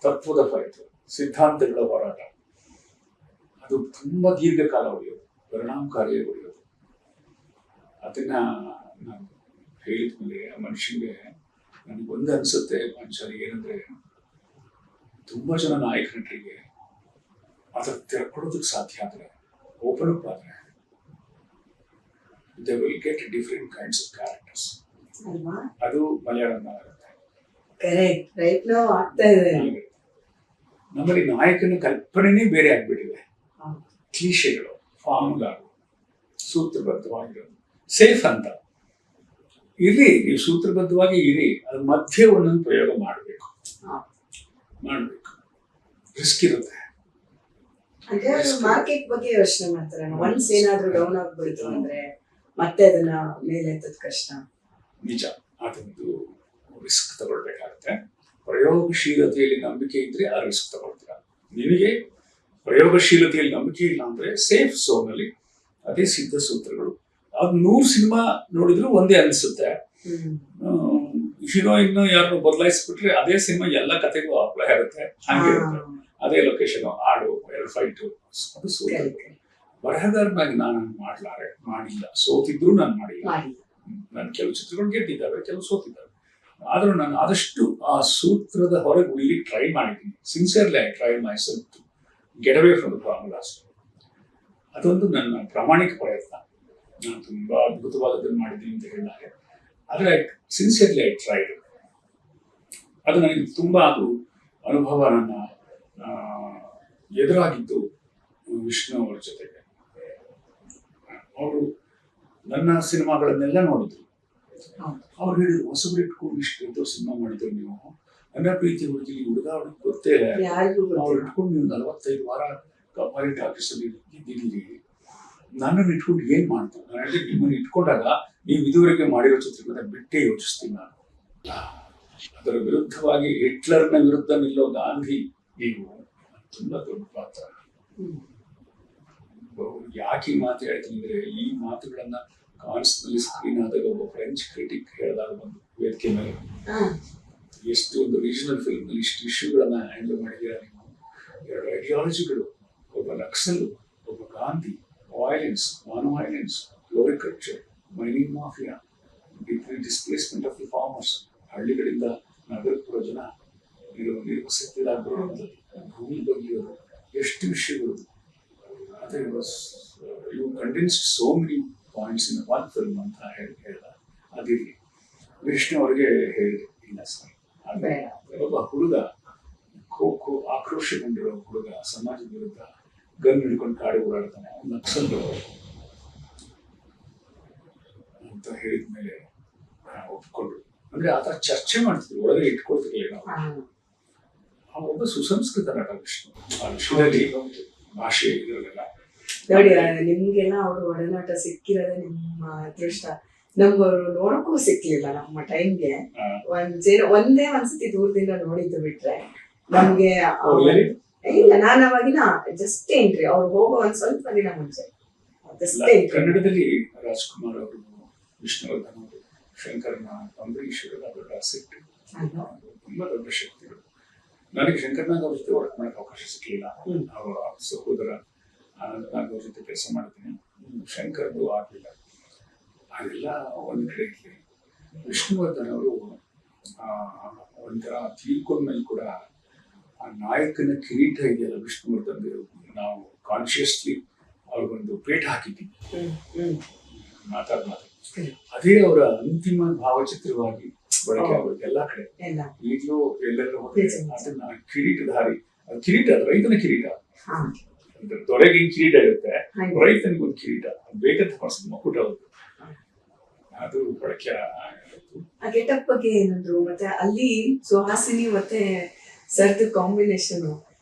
ತತ್ವದ ಫೈಟ್, ಸಿದ್ಧಾಂತಗಳ ಹೋರಾಟ. ಅದು ತುಂಬಾ ದೀರ್ಘಕಾಲ ಉಳಿಯೋದು, ಪರಿಣಾಮಕಾರಿಯಾಗಿ ಉಳಿಯೋದು. ಅದನ್ನ ನಾನು ಹೇಳಿದ್ಮೇಲೆ ಆ ಮನುಷ್ಯನಿಗೆ ನನಗೊಂದು ಅನ್ಸುತ್ತೆ ಪಾಂಚಾಲಿ, ಏನಂದ್ರೆ ತುಂಬಾ ಜನ ನಾಯಕ ನಟರಿಗೆ ಅದರ ತೆರ್ಕೊಡೋದಕ್ಕೆ ಸಾಧ್ಯ ಆದ್ರೆ, ಓಪನ್ ಅಪ್ ಆದ್ರೆ, they will get different kinds of characters. ಅದು ಮಲಯಾಳಂ ಆಗುತ್ತೆ. ನಮ್ಮಲ್ಲಿ ನಾಯಕನ ಕಲ್ಪನೆನೇ ಬೇರೆ ಆಗ್ಬಿಟ್ಟಿದೆ. ಕ್ಲೀಶೆಗಳು, ಫಾರ್ಮ್ಗಳು, ಸೂತ್ರಬದ್ಧವಾಗಿರೋದು ಸೇಫ್ ಅಂತ ಇರಿ. ನೀವು ಸೂತ್ರಬದ್ಧವಾಗಿ ಇರಿ, ಅದ್ರ ಮಧ್ಯೆ ಒಂದೊಂದು ಪ್ರಯೋಗ ಮಾಡಬೇಕು. ರಿಸ್ಕ್ ಇರುತ್ತೆ. ಮಾರ್ಕೆಟ್ ಬಗ್ಗೆ ಯೋಚನೆ ಮಾಡ್ತಾರೆ. ಒನ್ಸ್ ಏನಾದ್ರೂ ಡೌನ್ ಆಗ್ಬಿಡ್ತು ಅಂದ್ರೆ ಮತ್ತೆ ಅದನ್ನ ಮೇಲೆ ಎತ್ತದ ಕಷ್ಟ. ನಿಜ, ಅದೊಂದು ರಿಸ್ಕ್ ತಗೊಳ್ಬೇಕಾಗುತ್ತೆ. ಪ್ರಯೋಗಶೀಲತೆಯಲ್ಲಿ ನಂಬಿಕೆ ಇದ್ರೆ ಆ ರಿಸ್ಕ್ ತಗೊಳ್ತೀರ. ನಿನಗೆ ಪ್ರಯೋಗಶೀಲತೆಯಲ್ಲಿ ನಂಬಿಕೆ ಇಲ್ಲ ಅಂದ್ರೆ ಸೇಫ್ ಝೋನ್ ಅಲ್ಲಿ ಅದೇ ಸಿದ್ಧ ಸೂತ್ರಗಳು. ಅದು 100 ಸಿನಿಮಾ ನೋಡಿದ್ರು ಒಂದೇ ಅನಿಸುತ್ತೆ. ಹೀರೋಯಿನ್ ಯಾರು ಬದಲಾಯಿಸ್ಬಿಟ್ರೆ ಅದೇ ಸಿನಿಮಾ ಎಲ್ಲ ಕತೆಗೂ ಅಪ್ಲೈ ಆಗುತ್ತೆ. ಹಂಗಿರುತ್ತೆ. ಅದೇ ಲೊಕೇಶನ್, ಹಾಡು, 2 ಫೈಟು, ಅದು ಸೋತಿದ್ರು. ಬರಹಗಾರನಾಗಿ ನಾನು ಮಾಡಿಲ್ಲ, ಸೋತಿದ್ರು ನಾನು ಮಾಡಿಲ್ಲ. ನಾನು ಕೆಲವು ಚಿತ್ರಗಳು ಗೆದ್ದಿದ್ದಾವೆ, ಕೆಲವು ಸೋತಿದ್ದಾವೆ. ಆದ್ರೂ ನಾನು ಆದಷ್ಟು ಆ ಸೂತ್ರದ ಹೊರಗೆ ಉಳಿಲಿ ಟ್ರೈ ಮಾಡಿದ್ದೀನಿ. Sincerely I try myself to get away from the formulas. ಅದೊಂದು ನನ್ನ ಪ್ರಾಮಾಣಿಕ ಪ್ರಯತ್ನ. ನಾನು ತುಂಬಾ ಅದ್ಭುತವಾದದ್ದನ್ನು ಮಾಡಿದ್ದೀನಿ ಅಂತ ಹೇಳಿದ್ದಾರೆ. ಆದರೆ ಸಿನ್ಸಿಯರ್ಲಿ ಐ ಟ್ರೈಡ್. ಅದು ನನಗೆ ತುಂಬಾ ಅದು ಅನುಭವ ನನ್ನ ಎದುರಾಗಿದ್ದು ವಿಷ್ಣು ಅವರ ಜೊತೆಗೆ. ಅವರು ನನ್ನ ಸಿನಿಮಾಗಳನ್ನೆಲ್ಲ ನೋಡಿದ್ರು. ಅವ್ರು ಹೇಳಿದ್ರು, ಹೊಸಬ್ರು ಇಟ್ಕೊಂಡು ಇಷ್ಟು ಸಿನಿಮಾ ಮಾಡಿದ್ರು ನೀವು, ನನ್ನ ಪ್ರೀತಿ ಹುಡುಗಿ ಹುಡುಗ ಅವ್ರಿಗೆ ಗೊತ್ತೇ ಇಲ್ಲ, ಅವ್ರು ಇಟ್ಕೊಂಡು ನೀವು 45 ವಾರ ಕಂಪಾರಿಟ್ ಆಫೀಸಲ್ಲಿ ಇದ್ದಿದ್ದೀರಿ, ನನ್ನನ್ನು ಇಟ್ಕೊಂಡು ಏನ್ ಮಾಡ್ತಾರೆ? ನಾನು ಹೇಳಿದ್ರೆ, ನಿಮ್ಮನ್ನು ಇಟ್ಕೊಂಡಾಗ ನೀವು ಇದುವರೆಗೆ ಮಾಡಿರೋ ಚಿತ್ರಗಳನ್ನ ಬಿಟ್ಟೇ ಯೋಚಿಸ್ತೀನಿ ನಾನು. ಅದರ ವಿರುದ್ಧವಾಗಿ ಹಿಟ್ಲರ್ನ ವಿರುದ್ಧ ನಿಲ್ಲೋ ಗಾಂಧಿ ನೀವು ತುಂಬಾ ದೊಡ್ಡ ಪಾತ್ರ. ಯಾಕೆ ಈ ಮಾತು ಹೇಳ್ತೀನಿ ಅಂದ್ರೆ, ಈ ಮಾತುಗಳನ್ನ ಕಾನ್ಸ್ನಲ್ಲಿ ಸ್ಕ್ರೀನ್ ಆದಾಗ ಒಬ್ಬ ಫ್ರೆಂಚ್ ಕ್ರಿಟಿಕ್ ಹೇಳಿದಾಗ ಒಂದು ವೇದಿಕೆ ಮೇಲೆ, ಎಷ್ಟು ಒಂದು ರೀಜನಲ್ ಫಿಲ್ಮ್ ನಲ್ಲಿ ಇಷ್ಟು ಇಶ್ಯೂಗಳನ್ನ ಹ್ಯಾಂಡಲ್ ಮಾಡಿದ್ದೀರಾ ನೀವು. 2 ಐಡಿಯಾಲಜಿಗಳು, ಒಬ್ಬ ನಕ್ಸಲ್, ಒಬ್ಬ Gandhi, violence, non violence, floriculture, mining mafia, displacement of the farmers, ಹಳ್ಳಿಗಳಿಂದ ನಗರಪುರ ಜನ ನಿರ್ವಸಿತರಾಗಿರೋದು, ಭೂಮಿ ಬಗೆಯೋದು, ಎಷ್ಟು ವಿಷಯಗಳು. ಅದೇ you condensed so many points in one film ಅಂತ ಹೇಳಿದ. ಅದಿರಲಿ, ವಿಷ್ಣು ಅವ್ರಿಗೆ ಹೇಳಿದೆ, ಇಲ್ಲ ಸರ್, ಅದೇ ಒಬ್ಬ ಹುಡುಗ ಆಕ್ರೋಶಗೊಂಡಿರೋ ಹುಡುಗ ಸಮಾಜದ ವಿರುದ್ಧ ಗನ್ ಹಿಡ್ಕೊಂಡು ಕಾಡಿ ಓಡಾಡ್ತಾನೆ, ನಕ್ಸಲ್ ಅಂತ ಹೇಳಿದ ಮೇಲೆ ಒಪ್ಕೊಂಡ್ರು. ಅಂದ್ರೆ ಆತ ಚರ್ಚೆ ಮಾಡ್ತಿದ್ರು, ಒಳಗೆ ಇಟ್ಕೊಳ್ತಿರ್ಲಿಲ್ಲ ನಾವು. ಆ ಒಬ್ಬ ಸುಸಂಸ್ಕೃತ ನಟ ವಿಷ್ಣು, ಆ ವಿಷಯದಲ್ಲಿ ಭಾಷೆ ಇದರಲ್ಲೆಲ್ಲ ನೋಡಿ. ನಿಮ್ಗೆಲ್ಲ ಅವ್ರ ಒಡನಾಟ ಸಿಕ್ಕಿರೋದೇ ನಿಮ್ಮ ಅದೃಷ್ಟ. ನಮ್ಗೆ ಅವ್ರು ನೋಡಕ್ಕೂ ಸಿಕ್ಲಿಲ್ಲ ನಮ್ಮ ಟೈಮ್ಗೆ. ಒಂದೇ ಒಂದ್ಸತಿ ದೂರದಿಂದ ನೋಡಿದ್ದು ಬಿಟ್ರೆ ನಮ್ಗೆ ಇಲ್ಲ. ನಾನು ಅವಾಗಿನ ಜಸ್ಟ್ ಎಂಟ್ರಿ, ಅವ್ರು ಹೋಗೋ ಒಂದ್ ಸ್ವಲ್ಪ ದಿನ ಮುಂಚೆ ಕನ್ನಡದಲ್ಲಿ ರಾಜ್ಕುಮಾರ್ ಅವರು, ವಿಷ್ಣುವರ್ಧನ್ ಅವರು, ಶಂಕರ್ನ, ಅಂಬರೀಷ್ ಅವರೆಲ್ಲ ದೊಡ್ಡ ಸೆಟ್, ತುಂಬಾ ದೊಡ್ಡ ಶಕ್ತಿಗಳು. ನನಗೆ ಶಂಕರ್ನಾಗ್ ಅವ್ರ ಜೊತೆ ವರ್ಕ್ ಮಾಡಕ್ಕೆ ಅವಕಾಶ ಸಿಕ್ಕಿಲ್ಲ. ಅವರ ಸಹೋದರ ಅನಂತನಾಗ್ ಅವ್ರ ಜೊತೆ ಕೆಲಸ ಮಾಡ್ತೀನಿ, ಶಂಕರ್ದು ಆಗ್ಲಿಲ್ಲ. ಅದೆಲ್ಲ ಒಂದ್ ಕಡೆ ಇರ್ಲಿ. ವಿಷ್ಣುವರ್ಧನ್ ಅವರು ಒಂಥರ ತೀರ್ಕೊಂಡ್ಮೇಲೆ ಕೂಡ ಆ ನಾಯಕನ ಕಿರೀಟ ಇದೆಯಲ್ಲ ವಿಷ್ಣುವರ್ಧನ್, ನಾವು ಕಾನ್ಶಿಯಸ್ಲಿ ಅವ್ರಿಗೊಂದು ಪೇಟ ಹಾಕಿದ್ದೀವಿ ಮಾತಾಡ್. ಅದೇ ಅವರ ಅಂತಿಮ ಭಾವಚಿತ್ರವಾಗಿ ಬಳಕೆ ಆಗುತ್ತೆ ಎಲ್ಲಾ ಕಡೆ. ಈಗಲೂ ಎಲ್ಲೆಲ್ಲೂ ಹೋದ್ರೆ ಅದನ್ನ ಕಿರೀಟಧಾರಿ, ಕಿರೀಟ ರೈತನ ಕಿರೀಟ, ದೊರೆಗೆ ಕಿರೀಟ ಇರುತ್ತೆ, ರೈತನಿಗೆ ಒಂದು ಕಿರೀಟ ಬೇಕಂತ ಮಾಡಿಸಿದ ಮಕ್ಕುಟ ಅವ್ರದ್ದು, ಅದು ಬಳಕೆ ಆಯಿತು. ಆ ಗೆಟಪ್ ಬಗ್ಗೆ ಏನಂದ್ರು? ಮತ್ತೆ ಅಲ್ಲಿ ಸುಹಾಸಿನಿ ಮತ್ತೆ ಸರ್ದು ಕಾಂಬಿನೇಷನ್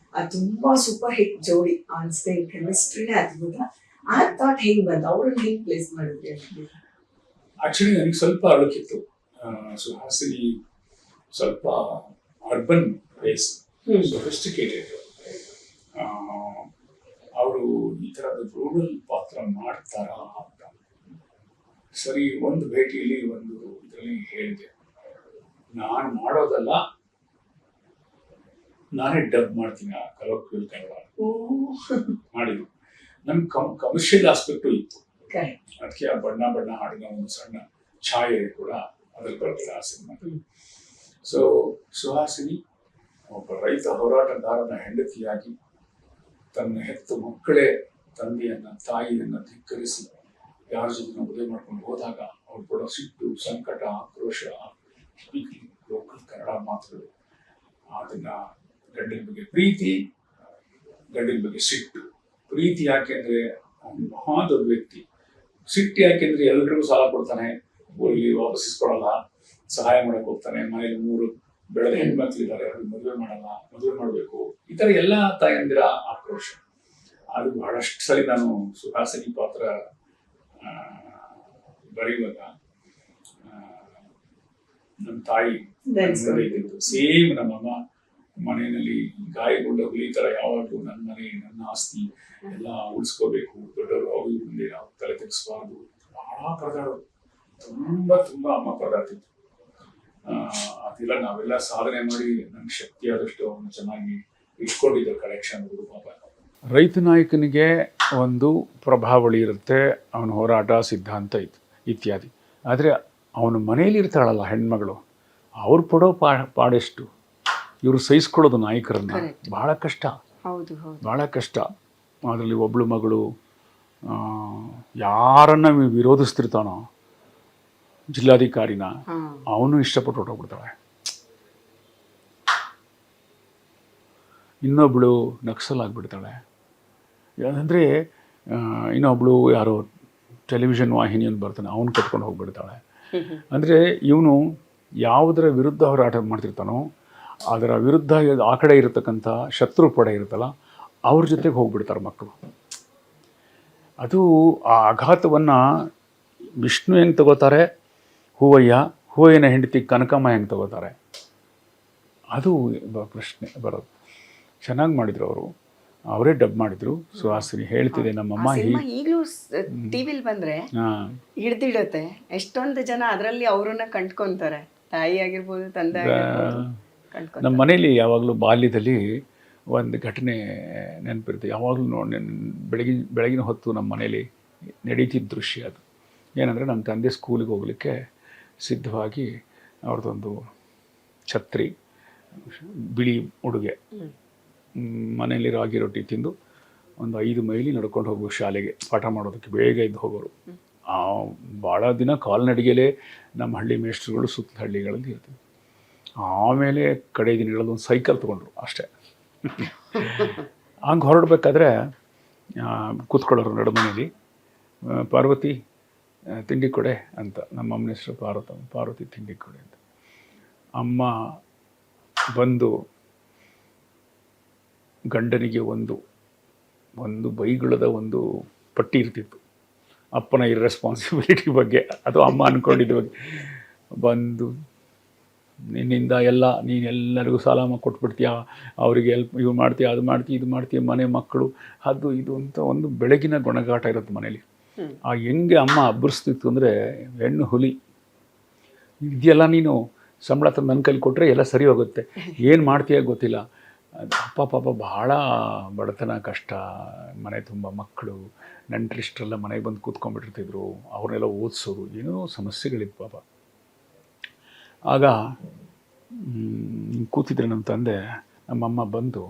ತುಂಬಾ ಸೂಪರ್ ಹಿಟ್ ಜೋಡಿ. ಆನ್ ಸ್ಕ್ರೀನ್ ಕೆಮಿಸ್ಟ್ರಿನೇ ಅದ್ಭುತ. ಆ ಥಾಟ್ ಹೆಂಗ್ ಬಂದ? ಅವ್ರನ್ನ ಹೆಂಗ್ ಪ್ಲೇಸ್ ಮಾಡಿದ್ರಿ? ಆಕ್ಚುಲಿ ನನಗೆ ಸ್ವಲ್ಪ ಅಳುಕಿತ್ತು. ಸುಹಾಸಿನಿ ಸ್ವಲ್ಪ ಅರ್ಬನ್ ಬೇಸ್, ಸೊಫಿಸ್ಟಿಕೇಟೆಡ್. ಅವರು ಈ ತರದ ರೂರಲ್ ಪಾತ್ರ ಮಾಡ್ತಾರಾ ಅಂತ ಸರಿ ಒಂದು ಭೇಟಿಯಲ್ಲಿ ಒಂದು ಇದರಲ್ಲಿ ಹೇಳಿದೆ, ನಾನು ಮಾಡೋದಲ್ಲ, ನಾನೇ ಡಬ್ ಮಾಡ್ತೀನಿ ಆ ಕಲೋಕ್ವಿಯಲ್ ಕನ್ನಡ ಮಾಡಿದ್ರು. ನಮ್ ಕಮರ್ಷಿಯಲ್ ಆಸ್ಪೆಕ್ಟು ಇತ್ತು, ಅದಕ್ಕೆ ಆ ಬಣ್ಣ ಬಣ್ಣ ಹಾಡಿನ ಒಂದು ಸಣ್ಣ ಛಾಯೆ ಕೂಡ ಅದ್ರಲ್ಲಿ ಬರ್ತದೆ ಆ ಸಿನಿಮಾ. ಸೊ ಸುಹಾಸಿನಿ ಒಬ್ಬ ರೈತ ಹೋರಾಟಗಾರನ ಹೆಂಡತಿಯಾಗಿ ತನ್ನ ಹೆತ್ತ ಮಕ್ಕಳೇ ತಂದೆಯನ್ನ ತಾಯಿಯನ್ನ ಧಿಕ್ಕರಿಸಿ ಯಾರ ಜೊತೆ ಮದುವೆ ಮಾಡ್ಕೊಂಡು ಹೋದಾಗ ಅವ್ರು ಕೊಡೋ ಸಿಟ್ಟು, ಸಂಕಟ, ಆಕ್ರೋಶ, ಲೋಕಲ್ ಕನ್ನಡ ಮಾತುಗಳು, ಅದನ್ನ ಗಂಡಿನ ಬಗ್ಗೆ ಪ್ರೀತಿ, ಗಂಡಿನ ಬಗ್ಗೆ ಸಿಟ್ಟು. ಪ್ರೀತಿ ಯಾಕೆಂದ್ರೆ ಅವ್ನು ಮಹಾ ದೊಡ್ಡ ವ್ಯಕ್ತಿ, ಸಿಟ್ಟು ಯಾಕೆಂದ್ರೆ ಎಲ್ರಿಗೂ ಸಾಲ ಕೊಡ್ತಾನೆ, ಊರಲ್ಲಿ ವಾಪಸ್ ಇಸ್ಕೊಳಲ್ಲ, ಸಹಾಯ ಮಾಡಕ್ ಹೋಗ್ತಾನೆ, ಮನೇಲಿ 3 ಬೆಳೆದ ಹೆಣ್ಮಕ್ಳಿದ್ದಾರೆ, ಅವ್ರಿಗೆ ಮದುವೆ ಮಾಡಲ್ಲ, ಮದುವೆ ಮಾಡ್ಬೇಕು, ಈ ತರ ಎಲ್ಲಾ ತಾಯಂದಿರ ಆಕ್ರೋಶ. ಅದು ಬಹಳಷ್ಟು ಸರಿ ನಾನು ಸುಹಾಸಿನಿ ಪಾತ್ರ ಬರೆಯುವಾಗ ನಮ್ಮ ತಾಯಿ ಸೇಮ್ ನಮ್ಮಮ್ಮ ಮನೆಯಲ್ಲಿ ಗಾಯಗೊಂಡ ಹುಲಿ ತರ ಯಾವಾಗಲೂ ನನ್ನ ಮನೆ, ನನ್ನ ಆಸ್ತಿ ಎಲ್ಲ ಉಳಿಸ್ಕೋಬೇಕು, ದೊಡ್ಡವರು ಅವ್ರ ಮುಂದೆ ನಾವು ತಲೆ ತೆಗೆಸಬಾರ್ದು, ಬಹಳ ಪರದಾಡೋದು, ತುಂಬಾ ತುಂಬಾ ಅಮ್ಮ ಪರದಾಡ್ತಿತ್ತು. ಅದೆಲ್ಲ ನಾವೆಲ್ಲ ಸಾಧನೆ ಮಾಡಿ ನನ್ಗೆ ಶಕ್ತಿ ಆದಷ್ಟು ಅವನು ಚೆನ್ನಾಗಿ ಇಟ್ಕೊಂಡಿದ್ದ ಕಲೆಕ್ಷನ್ ಪಾಪ. ರೈತ ನಾಯಕನಿಗೆ ಒಂದು ಪ್ರಭಾವಳಿ ಇರುತ್ತೆ, ಅವನ ಹೋರಾಟ ಸಿದ್ಧಾಂತ ಇತ್ಯಾದಿ. ಆದರೆ ಅವನ ಮನೆಯಲ್ಲಿ ಇರ್ತಾಳಲ್ಲ ಹೆಣ್ಮಗಳು, ಅವ್ರು ಪಡೋ ಪಾಡೆಷ್ಟು ಇವರು ಸಹಿಸ್ಕೊಳ್ಳೋದು ನಾಯಕರನ್ನ ಬಹಳ ಕಷ್ಟ, ಬಹಳ ಕಷ್ಟ. ಅದರಲ್ಲಿ ಒಬ್ಳು ಮಗಳು ಯಾರನ್ನ ವಿರೋಧಿಸ್ತಿರ್ತಾನೋ ಜಿಲ್ಲಾಧಿಕಾರಿನ ಹಾಂ ಅವನು ಇಷ್ಟಪಟ್ಟು ಹೊರಟೋಗ್ಬಿಡ್ತಾಳೆ. ಇನ್ನೊಬ್ಳು ನಕ್ಸಲ್ ಆಗಿಬಿಡ್ತಾಳೆ. ಅಂದರೆ ಇನ್ನೊಬ್ಳು ಯಾರೋ ಟೆಲಿವಿಷನ್ ವಾಹಿನಿಯನ್ನು ಬರ್ತಾನೆ ಅವನು ಕಟ್ಕೊಂಡು ಹೋಗ್ಬಿಡ್ತಾಳೆ. ಅಂದರೆ ಇವನು ಯಾವುದರ ವಿರುದ್ಧ ಹೋರಾಟ ಮಾಡ್ತಿರ್ತಾನೋ ಅದರ ವಿರುದ್ಧ ಆ ಕಡೆ ಇರತಕ್ಕಂಥ ಶತ್ರು ಪಡೆ ಇರುತ್ತಲ್ಲ ಅವ್ರ ಜೊತೆಗೆ ಹೋಗ್ಬಿಡ್ತಾರೆ ಮಕ್ಕಳು. ಅದು ಆ ಆಘಾತವನ್ನು ವಿಷ್ಣು ಹೆಂಗೆ ತಗೋತಾರೆ, ಹೂವಯ್ಯನ ಹೆಂಡತಿ ಕನಕಮ್ಮ ಹೆಂಗೆ ತಗೋತಾರೆ, ಅದು ಪ್ರಶ್ನೆ ಬರೋದು. ಚೆನ್ನಾಗಿ ಮಾಡಿದರು ಅವರು, ಅವರೇ ಡಬ್ ಮಾಡಿದ್ರು. ಸುಹಾಸಿನಿ ಹೇಳ್ತಿದೆ ನಮ್ಮಮ್ಮ ಈಗಲೂ ಟಿವಿಲಿ ಬಂದ್ರೆ ಹಿಡ್ದಿಡತ್ತೆ. ಎಷ್ಟೊಂದು ಜನ ಅದರಲ್ಲಿ ಅವ್ರನ್ನ ಕಂಡ್ಕೊಂತಾರೆ, ತಾಯಿ ಆಗಿರ್ಬೋದು ತಂದೆ ಆಗಿರ್ಬೋದು. ನಮ್ಮ ಮನೇಲಿ ಯಾವಾಗಲೂ ಬಾಲ್ಯದಲ್ಲಿ ಒಂದು ಘಟನೆ ನೆನಪಿರುತ್ತೆ. ಯಾವಾಗಲೂ ಬೆಳಗಿನ ಹೊತ್ತು ನಮ್ಮ ಮನೇಲಿ ನಡೀತಿದ್ದ ದೃಶ್ಯ ಅದು. ಏನಂದರೆ ನಮ್ಮ ತಂದೆ ಸ್ಕೂಲಿಗೆ ಹೋಗಲಿಕ್ಕೆ ಸಿದ್ಧವಾಗಿ ಅವ್ರದ್ದೊಂದು ಛತ್ರಿ, ಬಿಳಿ ಉಡುಗೆ, ಮನೆಯಲ್ಲಿ ರಾಗಿ ರೊಟ್ಟಿ ತಿಂದು ಒಂದು 5 ಮೈಲಿ ನಡ್ಕೊಂಡು ಹೋಗುವ ಶಾಲೆಗೆ ಪಾಠ ಮಾಡೋದಕ್ಕೆ ಬೇಗ ಇದ್ದು ಹೋಗೋರು. ಭಾಳ ದಿನ ಕಾಲ್ನಡಿಗೆಲೇ ನಮ್ಮ ಹಳ್ಳಿ ಮೇಷ್ಟ್ರುಗಳು ಸುತ್ತ ಹಳ್ಳಿಗಳಲ್ಲಿ ಇರ್ತೀವಿ. ಆಮೇಲೆ ಕಡೆ ದಿನಗಳಲ್ಲಿ ಒಂದು ಸೈಕಲ್ ತೊಗೊಂಡ್ರು ಅಷ್ಟೇ. ಹಂಗೆ ಹೊರಡಬೇಕಾದ್ರೆ ಕೂತ್ಕೊಳ್ಳೋರು ನಡುಮನೇಲಿ, ಪಾರ್ವತಿ ತಿಂಡಿ ಕೊಡೆ ಅಂತ. ನಮ್ಮ ಅಮ್ಮನ ಹೆಸರು ಪಾರ್ವತಿ ತಿಂಡಿ ಕೊಡೆ ಅಂತ. ಅಮ್ಮ ಬಂದು ಗಂಡನಿಗೆ ಒಂದು ಬೈಗುಳದ ಒಂದು ಪಟ್ಟಿ ಇರ್ತಿತ್ತು ಅಪ್ಪನ ಇರ್ರೆಸ್ಪಾನ್ಸಿಬಿಲಿಟಿ ಬಗ್ಗೆ, ಅದು ಅಮ್ಮ ಅಂದ್ಕೊಂಡಿದ್ದ ಬಗ್ಗೆ. ಬಂದು ನಿನ್ನಿಂದ ನೀನೆಲ್ಲರಿಗೂ ಸಾಲ ಕೊಟ್ಬಿಡ್ತೀಯ, ಅವರಿಗೆ ಇವು ಮಾಡ್ತೀಯ, ಅದು ಮಾಡ್ತೀಯ, ಇದು ಮಾಡ್ತೀಯ, ಮನೆ ಮಕ್ಕಳು ಅದು ಇದು ಅಂತ ಒಂದು ಬೆಳಗಿನ ಗೊಣಗಾಟ ಇರುತ್ತೆ ಮನೇಲಿ. ಆ ಹೆಂಗೆ ಅಮ್ಮ ಅಬ್ಬರಿಸ್ತಿತ್ತು ಅಂದರೆ, ಹೆಣ್ಣು ಹುಲಿ ಇದೆಯಲ್ಲ, ನೀನು ಸಂಬಳ ತಂದು ನನ್ನ ಕೈಲಿ ಕೊಟ್ಟರೆ ಎಲ್ಲ ಸರಿ ಹೋಗುತ್ತೆ, ಏನು ಮಾಡ್ತೀಯ ಗೊತ್ತಿಲ್ಲ. ಅಪ್ಪ ಪಾಪ ಭಾಳ ಬಡತನ, ಕಷ್ಟ, ಮನೆ ತುಂಬ ಮಕ್ಕಳು, ನೆಂಟರಿಷ್ಟರೆಲ್ಲ ಮನೆಗೆ ಬಂದು ಕೂತ್ಕೊಂಡ್ಬಿಟ್ಟಿರ್ತಿದ್ರು, ಅವ್ರನ್ನೆಲ್ಲ ಓದಿಸೋದು, ಏನೋ ಸಮಸ್ಯೆಗಳಿತ್ತು ಪಾಪ. ಆಗ ಕೂತಿದ್ರೆ ನಮ್ಮ ತಂದೆ, ನಮ್ಮಮ್ಮ ಬಂದು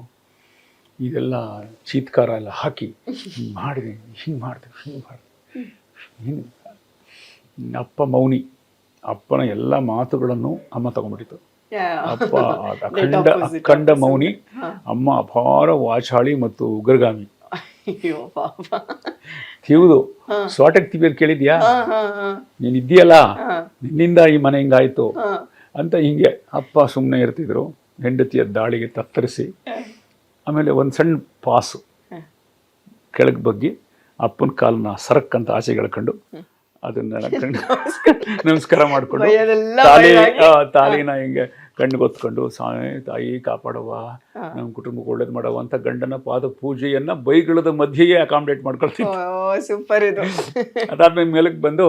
ಇದೆಲ್ಲ ಚೀತ್ಕಾರ ಎಲ್ಲ ಹಾಕಿ ಮಾಡಿದೆ, ಹಿಂಗೆ ಮಾಡಿದೆ. ಅಪ್ಪ ಮೌನಿ. ಅಪ್ಪನ ಎಲ್ಲ ಮಾತುಗಳನ್ನು ಅಮ್ಮ ತಗೊಂಡ್ಬಿಟ್ಟಿತ್ತು. ಅಪ್ಪ ಅಖಂಡ ಮೌನಿ, ಅಮ್ಮ ಅಪಾರ ವಾಚಾಳಿ ಮತ್ತು ಉಗ್ರಗಾಮಿ. ತಿವುದು ಸ್ವಾಟಕ್ ತಿವಿಯರ್ ಕೇಳಿದ್ಯಾ, ನೀನು ಇದ್ದೀಯಲ್ಲ, ನಿನ್ನಿಂದ ಈ ಮನೆ ಹಿಂಗಾಯ್ತು ಅಂತ. ಹಿಂಗೆ ಅಪ್ಪ ಸುಮ್ಮನೆ ಇರ್ತಿದ್ರು. ಹೆಂಡತಿಯ ದಾಳಿಗೆ ತತ್ತರಿಸಿ ಆಮೇಲೆ ಒಂದು ಸಣ್ಣ ಪಾಸು ಕೆಳಗೆ ಬಗ್ಗಿ ಅಪ್ಪನ ಕಾಲನ್ನ ಸರಕ್ ಅಂತ ಆಚೆ ಎಳ್ಕೊಂಡು ಅದನ್ನ ನಮಸ್ಕಾರ ಮಾಡಿಕೊಂಡು ತಾಲಿನ ಹಿಂಗೆ ಕಣ್ಣಿಗೊತ್ಕೊಂಡು, ತಾಯಿ ಕಾಪಾಡವ, ನಮ್ಮ ಕುಟುಂಬಕ್ಕೆ ಒಳ್ಳೇದು ಮಾಡವ ಅಂತ ಗಂಡನ ಪಾದ ಪೂಜೆಯನ್ನ ಬೈಗಳದ ಮಧ್ಯೆಯೇ ಅಕಾಮಿಡೇಟ್ ಮಾಡ್ಕೊಳ್ತೀನಿ. ಸೂಪರ್ ಇದು. ಅದಾದ್ಮೇಲೆ ಮೇಲಕ್ಕೆ ಬಂದು,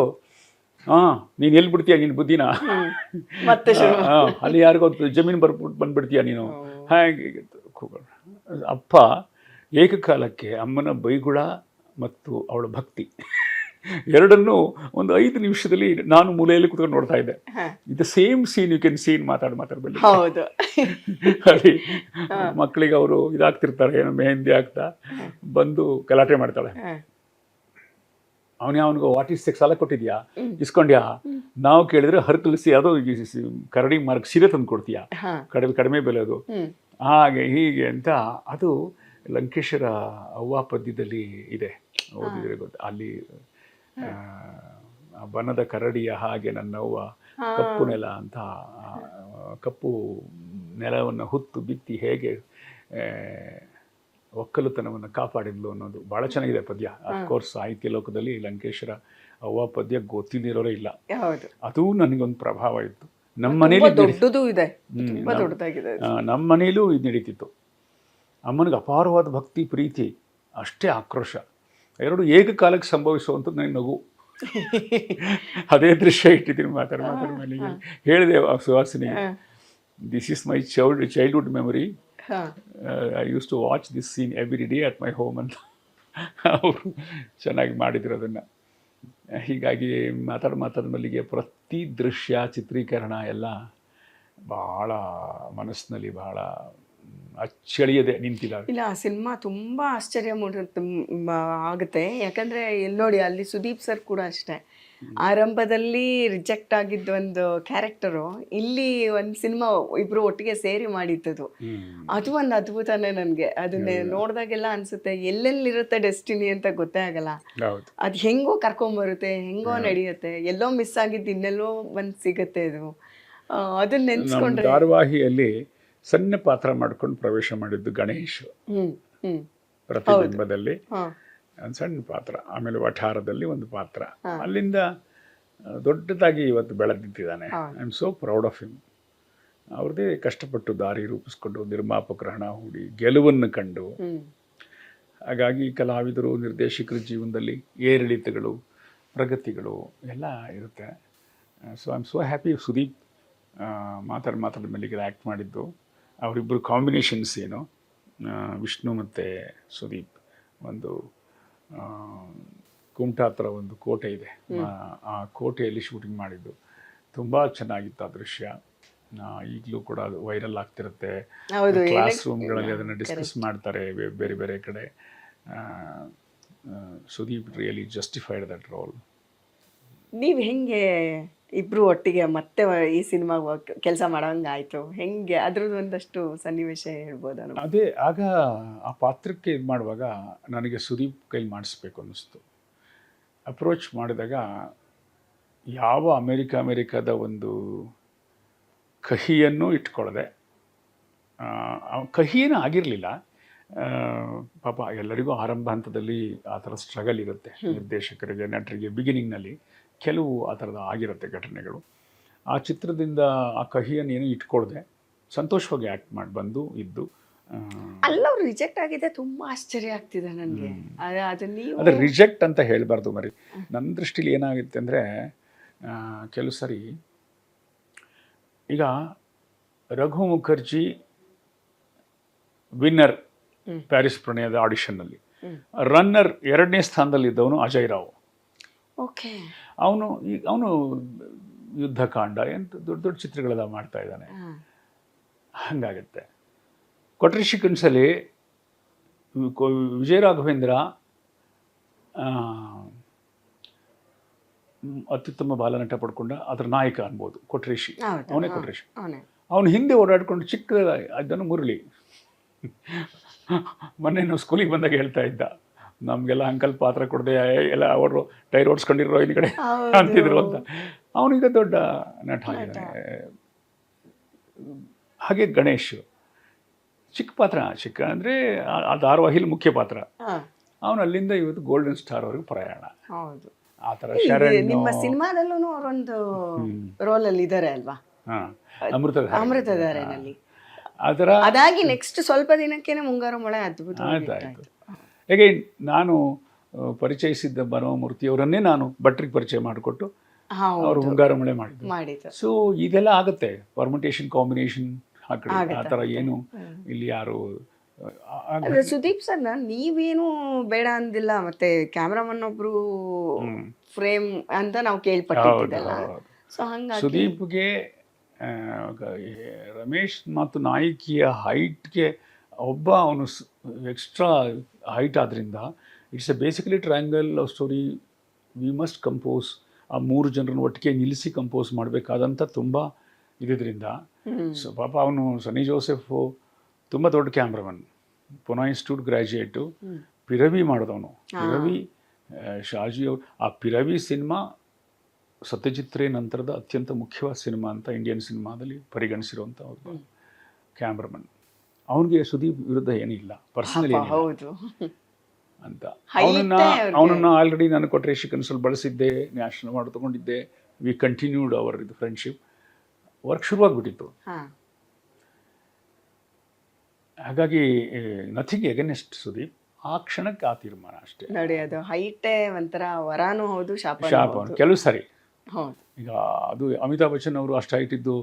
ನೀನು ಎಲ್ಲಿ ಬಿಡ್ತೀಯ ನಿನ್ನ ಬುದ್ಧಿನ, ಮತ್ತೆ ಅಲ್ಲಿ ಯಾರಿಗೋ ಜಮೀನು ಬರ್ಬಿಟ್ಟು ಬಂದ್ಬಿಡ್ತೀಯ ನೀನು, ಹಾಗೆ. ಅಪ್ಪ ಏಕಕಾಲಕ್ಕೆ ಅಮ್ಮನ ಬೈಗುಳ ಮತ್ತು ಅವಳ ಭಕ್ತಿ ಎರಡನ್ನೂ ಒಂದು 5 ನಿಮಿಷದಲ್ಲಿ ನಾನು ಮೂಲೆಯಲ್ಲಿ ಕೂತ್ಕೊಂಡು ನೋಡ್ತಾ ಇದ್ದೆ. ಇದು same scene you can scene ಮಾತಾಡ್ಬೇಡಿ. ಅಲ್ಲಿ ಮಕ್ಕಳಿಗೆ ಅವರು ಇದಾಗ್ತಿರ್ತಾರೆ, ಏನೋ ಮೆಹಂದಿ ಆಗ್ತಾ ಬಂದು ಗಲಾಟೆ ಮಾಡ್ತಾಳೆ. ಅವನಿಗೆ ವಾಟ್ ಈಸ್ ಸಾಲ ಕೊಟ್ಟಿದ್ಯಾ, ಇಸ್ಕೊಂಡ್ಯಾ, ನಾವು ಕೇಳಿದ್ರೆ ಹರ್ಕಲಿಸಿ ಅದು ಕರಡಿ ಮಾರ್ಕ್ ಸೀರೆ ತಂದು ಕೊಡ್ತೀಯಾ, ಕಡಿಮೆ ಬೆಲೆ ಅದು, ಹಾಗೆ ಹೀಗೆ ಅಂತ. ಅದು ಲಂಕೇಶರ ಅವ್ವ ಪದ್ಯದಲ್ಲಿ ಇದೆ, ಓದಿದ್ರೆ ಗೊತ್ತು. ಅಲ್ಲಿ ಬನದ ಕರಡಿಯ ಹಾಗೆ ನನ್ನವ್ವ ಕಪ್ಪು ನೆಲ ಅಂತ, ಕಪ್ಪು ನೆಲವನ್ನು ಹುತ್ತು ಬಿತ್ತಿ ಹೇಗೆ ಒಕ್ಕಲುತನವನ್ನು ಕಾಪಾಡಿದ್ಲು ಅನ್ನೋದು ಭಾಳ ಚೆನ್ನಾಗಿದೆ ಪದ್ಯ. ಅಫ್ಕೋರ್ಸ್ ಸಾಹಿತ್ಯ ಲೋಕದಲ್ಲಿ ಲಂಕೇಶರ ಅವ್ವ ಪದ್ಯ ಗೊತ್ತಿದ್ದಿರೋರೇ ಇಲ್ಲ. ಅದು ನನಗೊಂದು ಪ್ರಭಾವ ಇತ್ತು. ನಮ್ಮ ಮನೇಲಿ ನಮ್ಮ ಮನೇಲೂ ಇದು ನಡೀತಿತ್ತು. ಅಮ್ಮನಿಗೆ ಅಪಾರವಾದ ಭಕ್ತಿ, ಪ್ರೀತಿ, ಅಷ್ಟೇ ಆಕ್ರೋಶ, ಎರಡು ಏಕಕಾಲಕ್ಕೆ ಸಂಭವಿಸುವಂಥದ್ದು ನನಗೆ ನಗು. ಅದೇ ದೃಶ್ಯ ಇಟ್ಟಿದ್ದೀನಿ ಮಾತಾಡಿ ಮನೆಗೆ. ಹೇಳಿದೆ Suhasini, this is my childhood memory, I use to watch this scene every day at my home ಅಂತ. ಅವರು ಚೆನ್ನಾಗಿ ಮಾಡಿದ್ರು ಅದನ್ನು. ಹೀಗಾಗಿ ಮಾತಾಡ ಮಲ್ಲಿಗೆ ಪ್ರತಿ ದೃಶ್ಯ, ಚಿತ್ರೀಕರಣ ಎಲ್ಲ ಭಾಳ ಮನಸ್ಸಿನಲ್ಲಿ ಭಾಳ ಅಚ್ಚಳಿಯದೆ ನಿಂತಿದ್ದಾವೆ. ಇಲ್ಲ, ಆ ಸಿನಿಮಾ ತುಂಬಾ ಆಶ್ಚರ್ಯ ಆಗುತ್ತೆ. ಯಾಕಂದ್ರೆ ಇಲ್ಲಿ ನೋಡಿ, ಅಲ್ಲಿ ಸುದೀಪ್ ಸರ್ ಕೂಡ ಅಷ್ಟೇ, ಆರಂಭದಲ್ಲಿ ರಿಜೆಕ್ಟ್ ಆಗಿದ್ದ ಒಂದು ಕ್ಯಾರೆಕ್ಟರು ಇಲ್ಲಿ ಒಂದು ಸಿನಿಮಾ ಇಬ್ರು ಒಟ್ಟಿಗೆ ಸೇರಿ ಮಾಡಿದ್ದದು. ಅದು ಒಂದು ಅದ್ಭುತನೇ. ನನಗೆ ಅದನ್ನೇ ನೋಡಿದಾಗೆಲ್ಲ ಅನ್ಸುತ್ತೆ ಎಲ್ಲೆಲ್ಲಿರುತ್ತೆ ಡೆಸ್ಟಿನಿ ಅಂತ ಗೊತ್ತೇ ಆಗಲ್ಲ. ಹೌದು. ಅದು ಹೆಂಗೋ ಕರ್ಕೊಂಬರುತ್ತೆ, ಹೆಂಗೋ ನಡೆಯುತ್ತೆ, ಎಲ್ಲೋ ಮಿಸ್ ಆಗಿದ್ದು ಇನ್ನೆಲ್ಲೋ ಬಂದು ಸಿಗುತ್ತೆ. ಅದು ಅದನ್ನ ನೆನ್ಸ್ಕೊಂಡ್ರೆ ಧಾರಾವಾಹಿಯಲ್ಲಿ ಸಣ್ಣ ಪಾತ್ರ ಮಾಡ್ಕೊಂಡು ಪ್ರವೇಶ ಮಾಡಿದ್ದು ಗಣೇಶ್. ಪ್ರತಿಬಿಂಬದಲ್ಲಿ ಒಂದು ಸಣ್ಣ ಪಾತ್ರ, ಆಮೇಲೆ ವಠಾರದಲ್ಲಿ ಒಂದು ಪಾತ್ರ, ಅಲ್ಲಿಂದ ದೊಡ್ಡದಾಗಿ ಇವತ್ತು ಬೆಳೆದಿದ್ದಾನೆ. I am so proud of him. ಅವ್ರದ್ದೇ ಕಷ್ಟಪಟ್ಟು ದಾರಿ ರೂಪಿಸ್ಕೊಂಡು ನಿರ್ಮಾಪಕರ ಹಣ ಹೂಡಿ ಗೆಲುವನ್ನು ಕಂಡು, ಹಾಗಾಗಿ ಕಲಾವಿದರು ನಿರ್ದೇಶಕರ ಜೀವನದಲ್ಲಿ ಏರಿಳಿತಗಳು ಪ್ರಗತಿಗಳು ಎಲ್ಲ ಇರುತ್ತೆ. So I am so happy. Sudeep ಮಾತಾಡ ಮೇಲೆ ಆ್ಯಕ್ಟ್ ಮಾಡಿದ್ದು, ಅವರಿಬ್ಬರು ಕಾಂಬಿನೇಷನ್ಸ್ ಏನು, ವಿಷ್ಣು ಮತ್ತು ಸುದೀಪ್. ಒಂದು ಕುಮಟಾ ಹತ್ರ ಒಂದು ಕೋಟೆ ಇದೆ, ಆ ಕೋಟೆಯಲ್ಲಿ ಶೂಟಿಂಗ್ ಮಾಡಿದ್ದು ತುಂಬ ಚೆನ್ನಾಗಿತ್ತು ಆ ದೃಶ್ಯ. ಈಗಲೂ ಕೂಡ ಅದು ವೈರಲ್ ಆಗ್ತಿರುತ್ತೆ. ಕ್ಲಾಸ್ ರೂಮ್ಗಳಲ್ಲಿ ಅದನ್ನು ಡಿಸ್ಕಸ್ ಮಾಡ್ತಾರೆ ಬೇರೆ ಬೇರೆ ಕಡೆ. Sudeep really justified that roll. ನೀವು ಹೆಂಗೆ ಇಬ್ರು ಒಟ್ಟಿಗೆ ಮತ್ತೆ ಈ ಸಿನಿಮಾ ಕೆಲಸ ಮಾಡೋಂಗಾಯ್ತು? ಹೆಂಗೆ ಅದ್ರದ್ದು ಒಂದಷ್ಟು ಸನ್ನಿವೇಶ ಹೇಳ್ಬೋದಾ? ಅದೇ ಆಗ ಆ ಪಾತ್ರಕ್ಕೆ ಇದು ಮಾಡುವಾಗ ನನಗೆ ಸುದೀಪ್ ಕೈ ಮಾಡಿಸ್ಬೇಕು ಅನ್ನಿಸ್ತು. ಅಪ್ರೋಚ್ ಮಾಡಿದಾಗ ಯಾವ ಅಮೇರಿಕಾದ ಒಂದು ಕಹಿಯನ್ನು ಇಟ್ಕೊಳ್ಳದೆ, ಕಹಿಯೇನೂ ಆಗಿರಲಿಲ್ಲ ಪಾಪ. ಎಲ್ಲರಿಗೂ ಆರಂಭ ಹಂತದಲ್ಲಿ ಆ ಥರ ಸ್ಟ್ರಗಲ್ ಇರುತ್ತೆ, ನಿರ್ದೇಶಕರಿಗೆ ನಟರಿಗೆ ಬಿಗಿನಿಂಗ್ನಲ್ಲಿ ಕೆಲವು ಆ ಥರದ ಆಗಿರುತ್ತೆ ಘಟನೆಗಳು. ಆ ಚಿತ್ರದಿಂದ ಆ ಕಹಿಯನ್ನು ಏನೂ ಇಟ್ಕೊಳ್ಳದೆ ಸಂತೋಷವಾಗಿ ಆ್ಯಕ್ಟ್ ಮಾಡಿ ಬಂದು ಇದ್ದು. ಅಲ್ಲವ್ರು ರಿಜೆಕ್ಟ್ ಆಗಿದೆ, ತುಂಬ ಆಶ್ಚರ್ಯ ಆಗ್ತಿದೆ ನನಗೆ. ಅದು ರಿಜೆಕ್ಟ್ ಅಂತ ಹೇಳಬಾರ್ದು ಮರಿ. ನನ್ನ ದೃಷ್ಟಿಲಿ ಏನಾಗುತ್ತೆ ಅಂದರೆ, ಕೆಲವು ಸರಿ ಈಗ ರಘು ಮುಖರ್ಜಿ ವಿನ್ನರ್ ಪ್ಯಾರಿಸ್ ಪ್ರಣಯದ ಆಡಿಷನ್ನಲ್ಲಿ, ರನ್ನರ್ 2ನೇ ಸ್ಥಾನದಲ್ಲಿದ್ದವನು ಅಜಯ್ ರಾವ್. ಓಕೆ. ಅವನು ಯುದ್ಧಕಾಂಡ ಎಂತ ದೊಡ್ಡ ದೊಡ್ಡ ಚಿತ್ರಗಳೆಲ್ಲ ಮಾಡ್ತಾ ಇದ್ದಾನೆ. ಹಂಗಾಗುತ್ತೆ. ಕೊಟ್ರೇಶಿ ಕನಸಲ್ಲಿ ವಿಜಯ ರಾಘವೇಂದ್ರ ಅತ್ಯುತ್ತಮ ಬಾಲನಟ ಪಡ್ಕೊಂಡ, ಅದರ ನಾಯಕ ಅನ್ಬೋದು ಕೊಟ್ರೇಶಿ. ಅವನೇ ಕೊಟ್ರೇಶಿ. ಅವನು ಹಿಂದೆ ಓಡಾಡ್ಕೊಂಡು ಚಿಕ್ಕ ಅದನ್ನು ಮುರಳಿ ಮೊನ್ನೆ ನಾವು ಸ್ಕೂಲಿಗೆ ಬಂದಾಗ ಹೇಳ್ತಾ ಇದ್ದ, ನಮಗೆಲ್ಲ ಅಂಕಲ್ ಪಾತ್ರ ಕೊಡದೆ ಎಲ್ಲ ಅವರು ಟೈರ್ ಓಡಿಸ್ಕೊಂಡಿರೋ ಈ ಕಡೆ ಅಂತಿದ್ರು ಅಂತ. ಅವನೀಗ ದೊಡ್ಡ ನಟ ಆಗಿದ್ದಾನೆ. ಹಾಗೆ ಗಣೇಶ್ ಚಿಕ್ಕ ಪಾತ್ರ, ಚಿಕ್ಕ ಅಂದರೆ ಆ ಧಾರಾವಾಹಿಲಿ ಮುಖ್ಯ ಪಾತ್ರ. ಅವನು ಅಲ್ಲಿಂದ ಇವತ್ತು ಗೋಲ್ಡನ್ ಸ್ಟಾರ್ ಅವ್ರಿಗೆ ಪ್ರಯಾಣ. ಹೌದು. ಆ ಥರ ಶರಣ್ ನಿಮ್ಮ ಸಿನಿಮಾದಲ್ಲೂ ಅವರೊಂದು ರೋಲಲ್ಲಿ ಇದ್ದಾರೆ ಅಲ್ವಾ? ಅಮೃತಧಾರೆನಲ್ಲಿ. ಅದರ ಅದಾಗಿ ನೆಕ್ಸ್ಟ್ ಸ್ವಲ್ಪ ದಿನಕ್ಕೇನೆ ಮುಂಗಾರು ಮಳೆ ಅದ್ಭುತ ಆಯ್ತು. ಹೇಗೆ ನಾನು ಪರಿಚಯಿಸಿದ್ದ ಬನವಮೂರ್ತಿಯವರನ್ನೇ ನಾನು ಭಟ್ರಿಗೆ ಪರಿಚಯ ಮಾಡಿಕೊಟ್ಟು ಅವರು ಮುಂಗಾರು ಮಳೆ ಮಾಡಿದ್ರು. ಸೊ ಇದೆಲ್ಲ ಆಗುತ್ತೆ, ಪರ್ಮುಟೇಷನ್ ಕಾಂಬಿನೇಷನ್ ಹಾಕಿ ಆ ಥರ ಏನು ಇಲ್ಲಿ ಯಾರು. ಸುದೀಪ್ ಸರ್, ನೀವೇನು ಬೇಡ ಅಂದಿಲ್ಲ, ಮತ್ತೆ ಕ್ಯಾಮ್ರಾಮನ್ ಒಬ್ರು ಫ್ರೇಮ್ ಅಂತ ನಾವು ಕೇಳ್ಪಟ್ಟಿದ್ದಲ್ಲ. ಸೊ ಹಂಗಾಗಿ ಸುದೀಪ್ಗೆ ರಮೇಶ್ ಮತ್ತು ನಾಯಕಿಯ ಹೈಟ್ಗೆ ಒಬ್ಬ ಅವನು ಎಕ್ಸ್ಟ್ರಾ ಹೈಟ್ ಆದ್ದರಿಂದ it's A basically triangle love story. We must compose. ಆ 3 ಜನರನ್ನು ಒಟ್ಟಿಗೆ ನಿಲ್ಲಿಸಿ ಕಂಪೋಸ್ ಮಾಡಬೇಕಾದಂಥ ತುಂಬ ಇದ್ರಿಂದ. ಸೊ ಪಾಪ ಅವನು ಸನ್ನಿ ಜೋಸೆಫು ತುಂಬ ದೊಡ್ಡ ಕ್ಯಾಮ್ರಾಮನ್, ಪುನಾ ಇನ್ಸ್ಟಿಟ್ಯೂಟ್ ಗ್ರ್ಯಾಜುಯೇಟು, ಪಿರವಿ ಮಾಡಿದವನು. ಪಿರವಿ ಶಾಜಿ ಅವರು. ಆ ಪಿರವಿ ಸಿನಿಮಾ ಸತ್ಯಜಿತ್ ರೇ ನಂತರದ ಅತ್ಯಂತ ಮುಖ್ಯವಾದ ಸಿನಿಮಾ ಅಂತ ಇಂಡಿಯನ್ ಸಿನಿಮಾದಲ್ಲಿ ಪರಿಗಣಿಸಿರುವಂಥ ಒಬ್ಬ ಕ್ಯಾಮ್ರಾಮನ್. ಅವನಿಗೆ ಸುದೀಪ್ ವಿರುದ್ಧ ಏನಿಲ್ಲ, ಪರ್ಸನಲಿ ಅಂತ. ಅವನನ್ನು ಆಲ್ರೆಡಿ ನಾನು ಕೊಟ್ರೇಶಿ ಕನಸಲ್ಲಿ ಬಳಸಿದ್ದೆ, ನ್ಯಾಷನಲ್ ಅವಾರ್ಡ್ ತೊಗೊಂಡಿದ್ದೆ. ವಿ ಕಂಟಿನ್ಯೂಡ್ ಅವರ್ ಇದು ಫ್ರೆಂಡ್ಶಿಪ್. ವರ್ಕ್ ಶುರುವಾಗ್ಬಿಟ್ಟಿತ್ತು. ಹಾಗಾಗಿ ನಥಿಂಗ್ ಎಗನೆಸ್ಟ್ ಸುದೀಪ್. ಆ ಕ್ಷಣಕ್ಕೆ ಆ ತೀರ್ಮಾನ ಅಷ್ಟೇ ನೋಡಿ. ಅದು ಹೈಟೇ ಒಂಥರ ವರಾನು ಹೌದು, ಶಾಪ. ಕೆಲವು ಸರಿ ಈಗ ಅದು ಅಮಿತಾಬ್ ಬಚ್ಚನ್ ಅವರು ಅಷ್ಟು ಹೈಟ್ ಇದ್ದು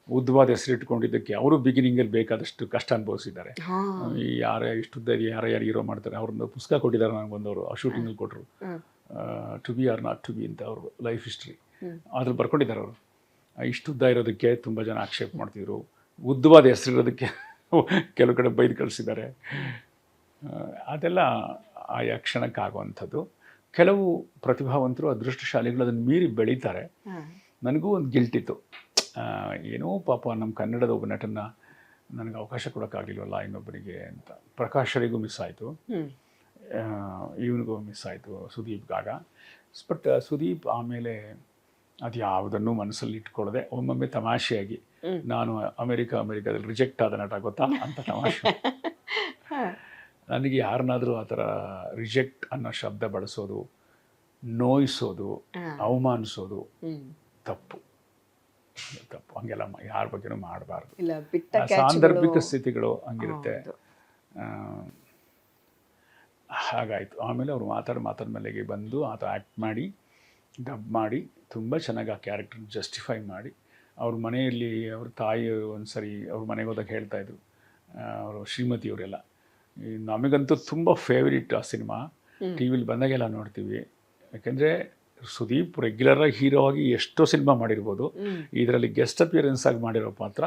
ಉದ್ದವಾದ ಹೆಸರಿಟ್ಕೊಂಡಿದ್ದಕ್ಕೆ ಅವರು ಬಿಗಿನಿಂಗಲ್ಲಿ ಬೇಕಾದಷ್ಟು ಕಷ್ಟ ಅನುಭವಿಸಿದ್ದಾರೆ. ಈ ಇಷ್ಟುದ್ದ ಯಾರು ಹೀರೋ ಮಾಡ್ತಾರೆ, ಅವ್ರನ್ನ ಪುಸ್ತಕ ಕೊಟ್ಟಿದ್ದಾರೆ ನನಗೆ ಬಂದವರು, ಆ ಶೂಟಿಂಗಲ್ಲಿ ಕೊಟ್ಟರು, to be or not to be ಅಂತ ಅವರು ಲೈಫ್ ಹಿಸ್ಟ್ರಿ ಅದ್ರಲ್ಲಿ ಬರ್ಕೊಂಡಿದ್ದಾರೆ ಅವರು. ಇಷ್ಟುದ್ದ ಇರೋದಕ್ಕೆ ತುಂಬ ಜನ ಆಕ್ಷೇಪ ಮಾಡ್ತಿದ್ರು, ಉದ್ದವಾದ ಹೆಸರಿರೋದಕ್ಕೆ ಕೆಲವು ಕಡೆ ಬೈದು ಕಳಿಸಿದ್ದಾರೆ. ಅದೆಲ್ಲ ಆಯಾ ಕ್ಷಣಕ್ಕಾಗುವಂಥದ್ದು. ಕೆಲವು ಪ್ರತಿಭಾವಂತರು ಅದೃಷ್ಟಶಾಲಿಗಳು ಅದನ್ನು ಮೀರಿ ಬೆಳೀತಾರೆ. ನನಗೂ ಒಂದು ಗಿಲ್ಟ್ ಇತ್ತು, ಏನೋ ಪಾಪ ನಮ್ಮ ಕನ್ನಡದ ಒಬ್ಬ ನಟನ್ನ ನನಗೆ ಅವಕಾಶ ಕೊಡೋಕ್ಕಾಗಲಿಲ್ವಲ್ಲ ಇನ್ನೊಬ್ಬರಿಗೆ ಅಂತ. ಪ್ರಕಾಶರಿಗೂ ಮಿಸ್ ಆಯಿತು, ಇವನಿಗೂ ಮಿಸ್ ಆಯಿತು, ಸುದೀಪ್ಗಾಗ. ಬಟ್ ಸುದೀಪ್ ಆಮೇಲೆ ಅದು ಯಾವುದನ್ನು ಮನಸ್ಸಲ್ಲಿ ಇಟ್ಕೊಳ್ಳದೆ ಒಮ್ಮೊಮ್ಮೆ ತಮಾಷೆಯಾಗಿ ನಾನು ಅಮೆರಿಕಾದಲ್ಲಿ ರಿಜೆಕ್ಟ್ ಆದ ನಟ ಗೊತ್ತಾ ಅಂತ ತಮಾಷೆ. ನನಗೆ ಯಾರನ್ನಾದರೂ ಆ ಥರ ರಿಜೆಕ್ಟ್ ಅನ್ನೋ ಶಬ್ದ ಬಳಸೋದು, ನೋಯಿಸೋದು, ಅವಮಾನಿಸೋದು ತಪ್ಪು. ಹಂಗೆಲ್ಲ ಯಾರ ಬಗ್ಗೆನೂ ಮಾಡಬಾರ್ದು. ಸಾಂದರ್ಭಿಕ ಸ್ಥಿತಿಗಳು ಹಂಗಿರುತ್ತೆ. ಹಾಗಾಯಿತು. ಆಮೇಲೆ ಅವರು ಮಾತಾಡ್ಮೇಲೆಗೆ ಬಂದು ಆತ ಆ್ಯಕ್ಟ್ ಮಾಡಿ ಡಬ್ ಮಾಡಿ ತುಂಬ ಚೆನ್ನಾಗಿ ಆ ಕ್ಯಾರೆಕ್ಟರ್ನ ಜಸ್ಟಿಫೈ ಮಾಡಿ, ಅವ್ರ ಮನೆಯಲ್ಲಿ ಅವ್ರ ತಾಯಿ ಒಂದು ಸರಿ ಅವ್ರ ಮನೆಗೆ ಹೋದಾಗ ಹೇಳ್ತಾಯಿದ್ರು, ಅವರು ಶ್ರೀಮತಿಯವರೆಲ್ಲ, ನಮಗಂತೂ ತುಂಬ ಫೇವ್ರೇಟ್ ಆ ಸಿನಿಮಾ, ಟಿ ವಿಲಿ ಬಂದಾಗೆಲ್ಲ ನೋಡ್ತೀವಿ. ಯಾಕೆಂದರೆ ಸುದೀಪ್ ರೆಗ್ಯುಲರಾಗಿ ಹೀರೋ ಆಗಿ ಎಷ್ಟೋ ಸಿನಿಮಾ ಮಾಡಿರ್ಬೋದು, ಇದರಲ್ಲಿ ಗೆಸ್ಟ್ ಅಪಿಯರೆನ್ಸ್ ಆಗಿ ಮಾಡಿರೋ ಪಾತ್ರ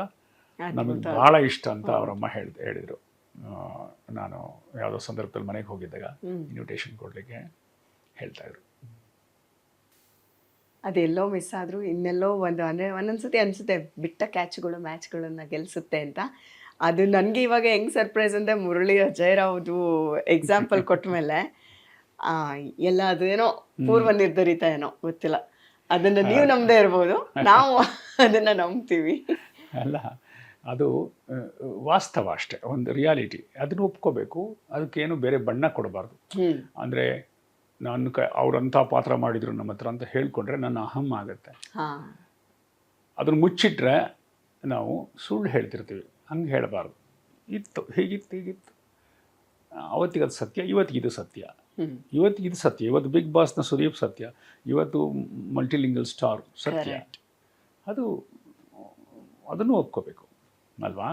ನಮಗೆ ಭಾಳ ಇಷ್ಟ ಅಂತ ಅವರಮ್ಮ ಹೇಳಿದರು. ನಾನು ಯಾವುದೋ ಸಂದರ್ಭದಲ್ಲಿ ಮನೆಗೆ ಹೋಗಿದ್ದಾಗ ಇನ್ವಿಟೇಷನ್ ಕೊಡಲಿಕ್ಕೆ ಹೇಳ್ತಾಯಿದ್ರು. ಅದೆಲ್ಲೋ ಮಿಸ್ ಆದರೂ ಇನ್ನೆಲ್ಲೋ ಅಂದರೆ ಒಂದೊಂದ್ಸತಿ ಅನಿಸುತ್ತೆ ಬಿಟ್ಟ ಕ್ಯಾಚ್ಗಳು ಮ್ಯಾಚ್ಗಳನ್ನು ಗೆಲ್ಲಿಸುತ್ತೆ ಅಂತ. ಅದು ನನಗೆ ಇವಾಗ ಹೆಂಗೆ ಸರ್ಪ್ರೈಸ್ ಅಂದರೆ ಮುರಳಿ ಅಜಯ್ರಾವ್ದು ಎಕ್ಸಾಂಪಲ್ ಕೊಟ್ಟ ಮೇಲೆ ಎಲ್ಲ ಅದೇನೋ ಪೂರ್ವ ನಿರ್ಧರಿತ ಏನೋ ಗೊತ್ತಿಲ್ಲ, ಅದನ್ನು ನೀವು ನಂಬದೇ ಇರ್ಬೋದು, ನಾವು ಅದನ್ನು ನಂಬ್ತೀವಿ. ಅಲ್ಲ, ಅದು ವಾಸ್ತವ ಅಷ್ಟೇ, ಒಂದು ರಿಯಾಲಿಟಿ. ಅದನ್ನು ಒಪ್ಕೋಬೇಕು, ಅದಕ್ಕೇನು ಬೇರೆ ಬಣ್ಣ ಕೊಡಬಾರ್ದು. ಅಂದರೆ ನಾನು ಅವ್ರಂಥ ಪಾತ್ರ ಮಾಡಿದ್ರು ನಮ್ಮ ಹತ್ರ ಅಂತ ಹೇಳ್ಕೊಂಡ್ರೆ ನನ್ನ ಅಹಂ ಆಗುತ್ತೆ. ಅದನ್ನು ಮುಚ್ಚಿಟ್ರೆ ನಾವು ಸುಳ್ಳು ಹೇಳ್ತಿರ್ತೀವಿ. ಹಂಗೆ ಹೇಳಬಾರ್ದು. ಇತ್ತು ಹೀಗಿತ್ತು ಅವತ್ತಿಗೆ ಅದು ಸತ್ಯ, ಇವತ್ತಿಗಿದು ಸತ್ಯ, ಇವತ್ತಿಗಿದು ಸತ್ಯ. ಇವತ್ತು ಬಿಗ್ ಬಾಸ್ನ ಸುದೀಪ್ ಸತ್ಯ, ಇವತ್ತು ಮಲ್ಟಿಲಿಂಗಲ್ ಸ್ಟಾರ್ ಸತ್ಯ. ಅದನ್ನು ಒಪ್ಕೋಬೇಕು ಅಲ್ವಾ?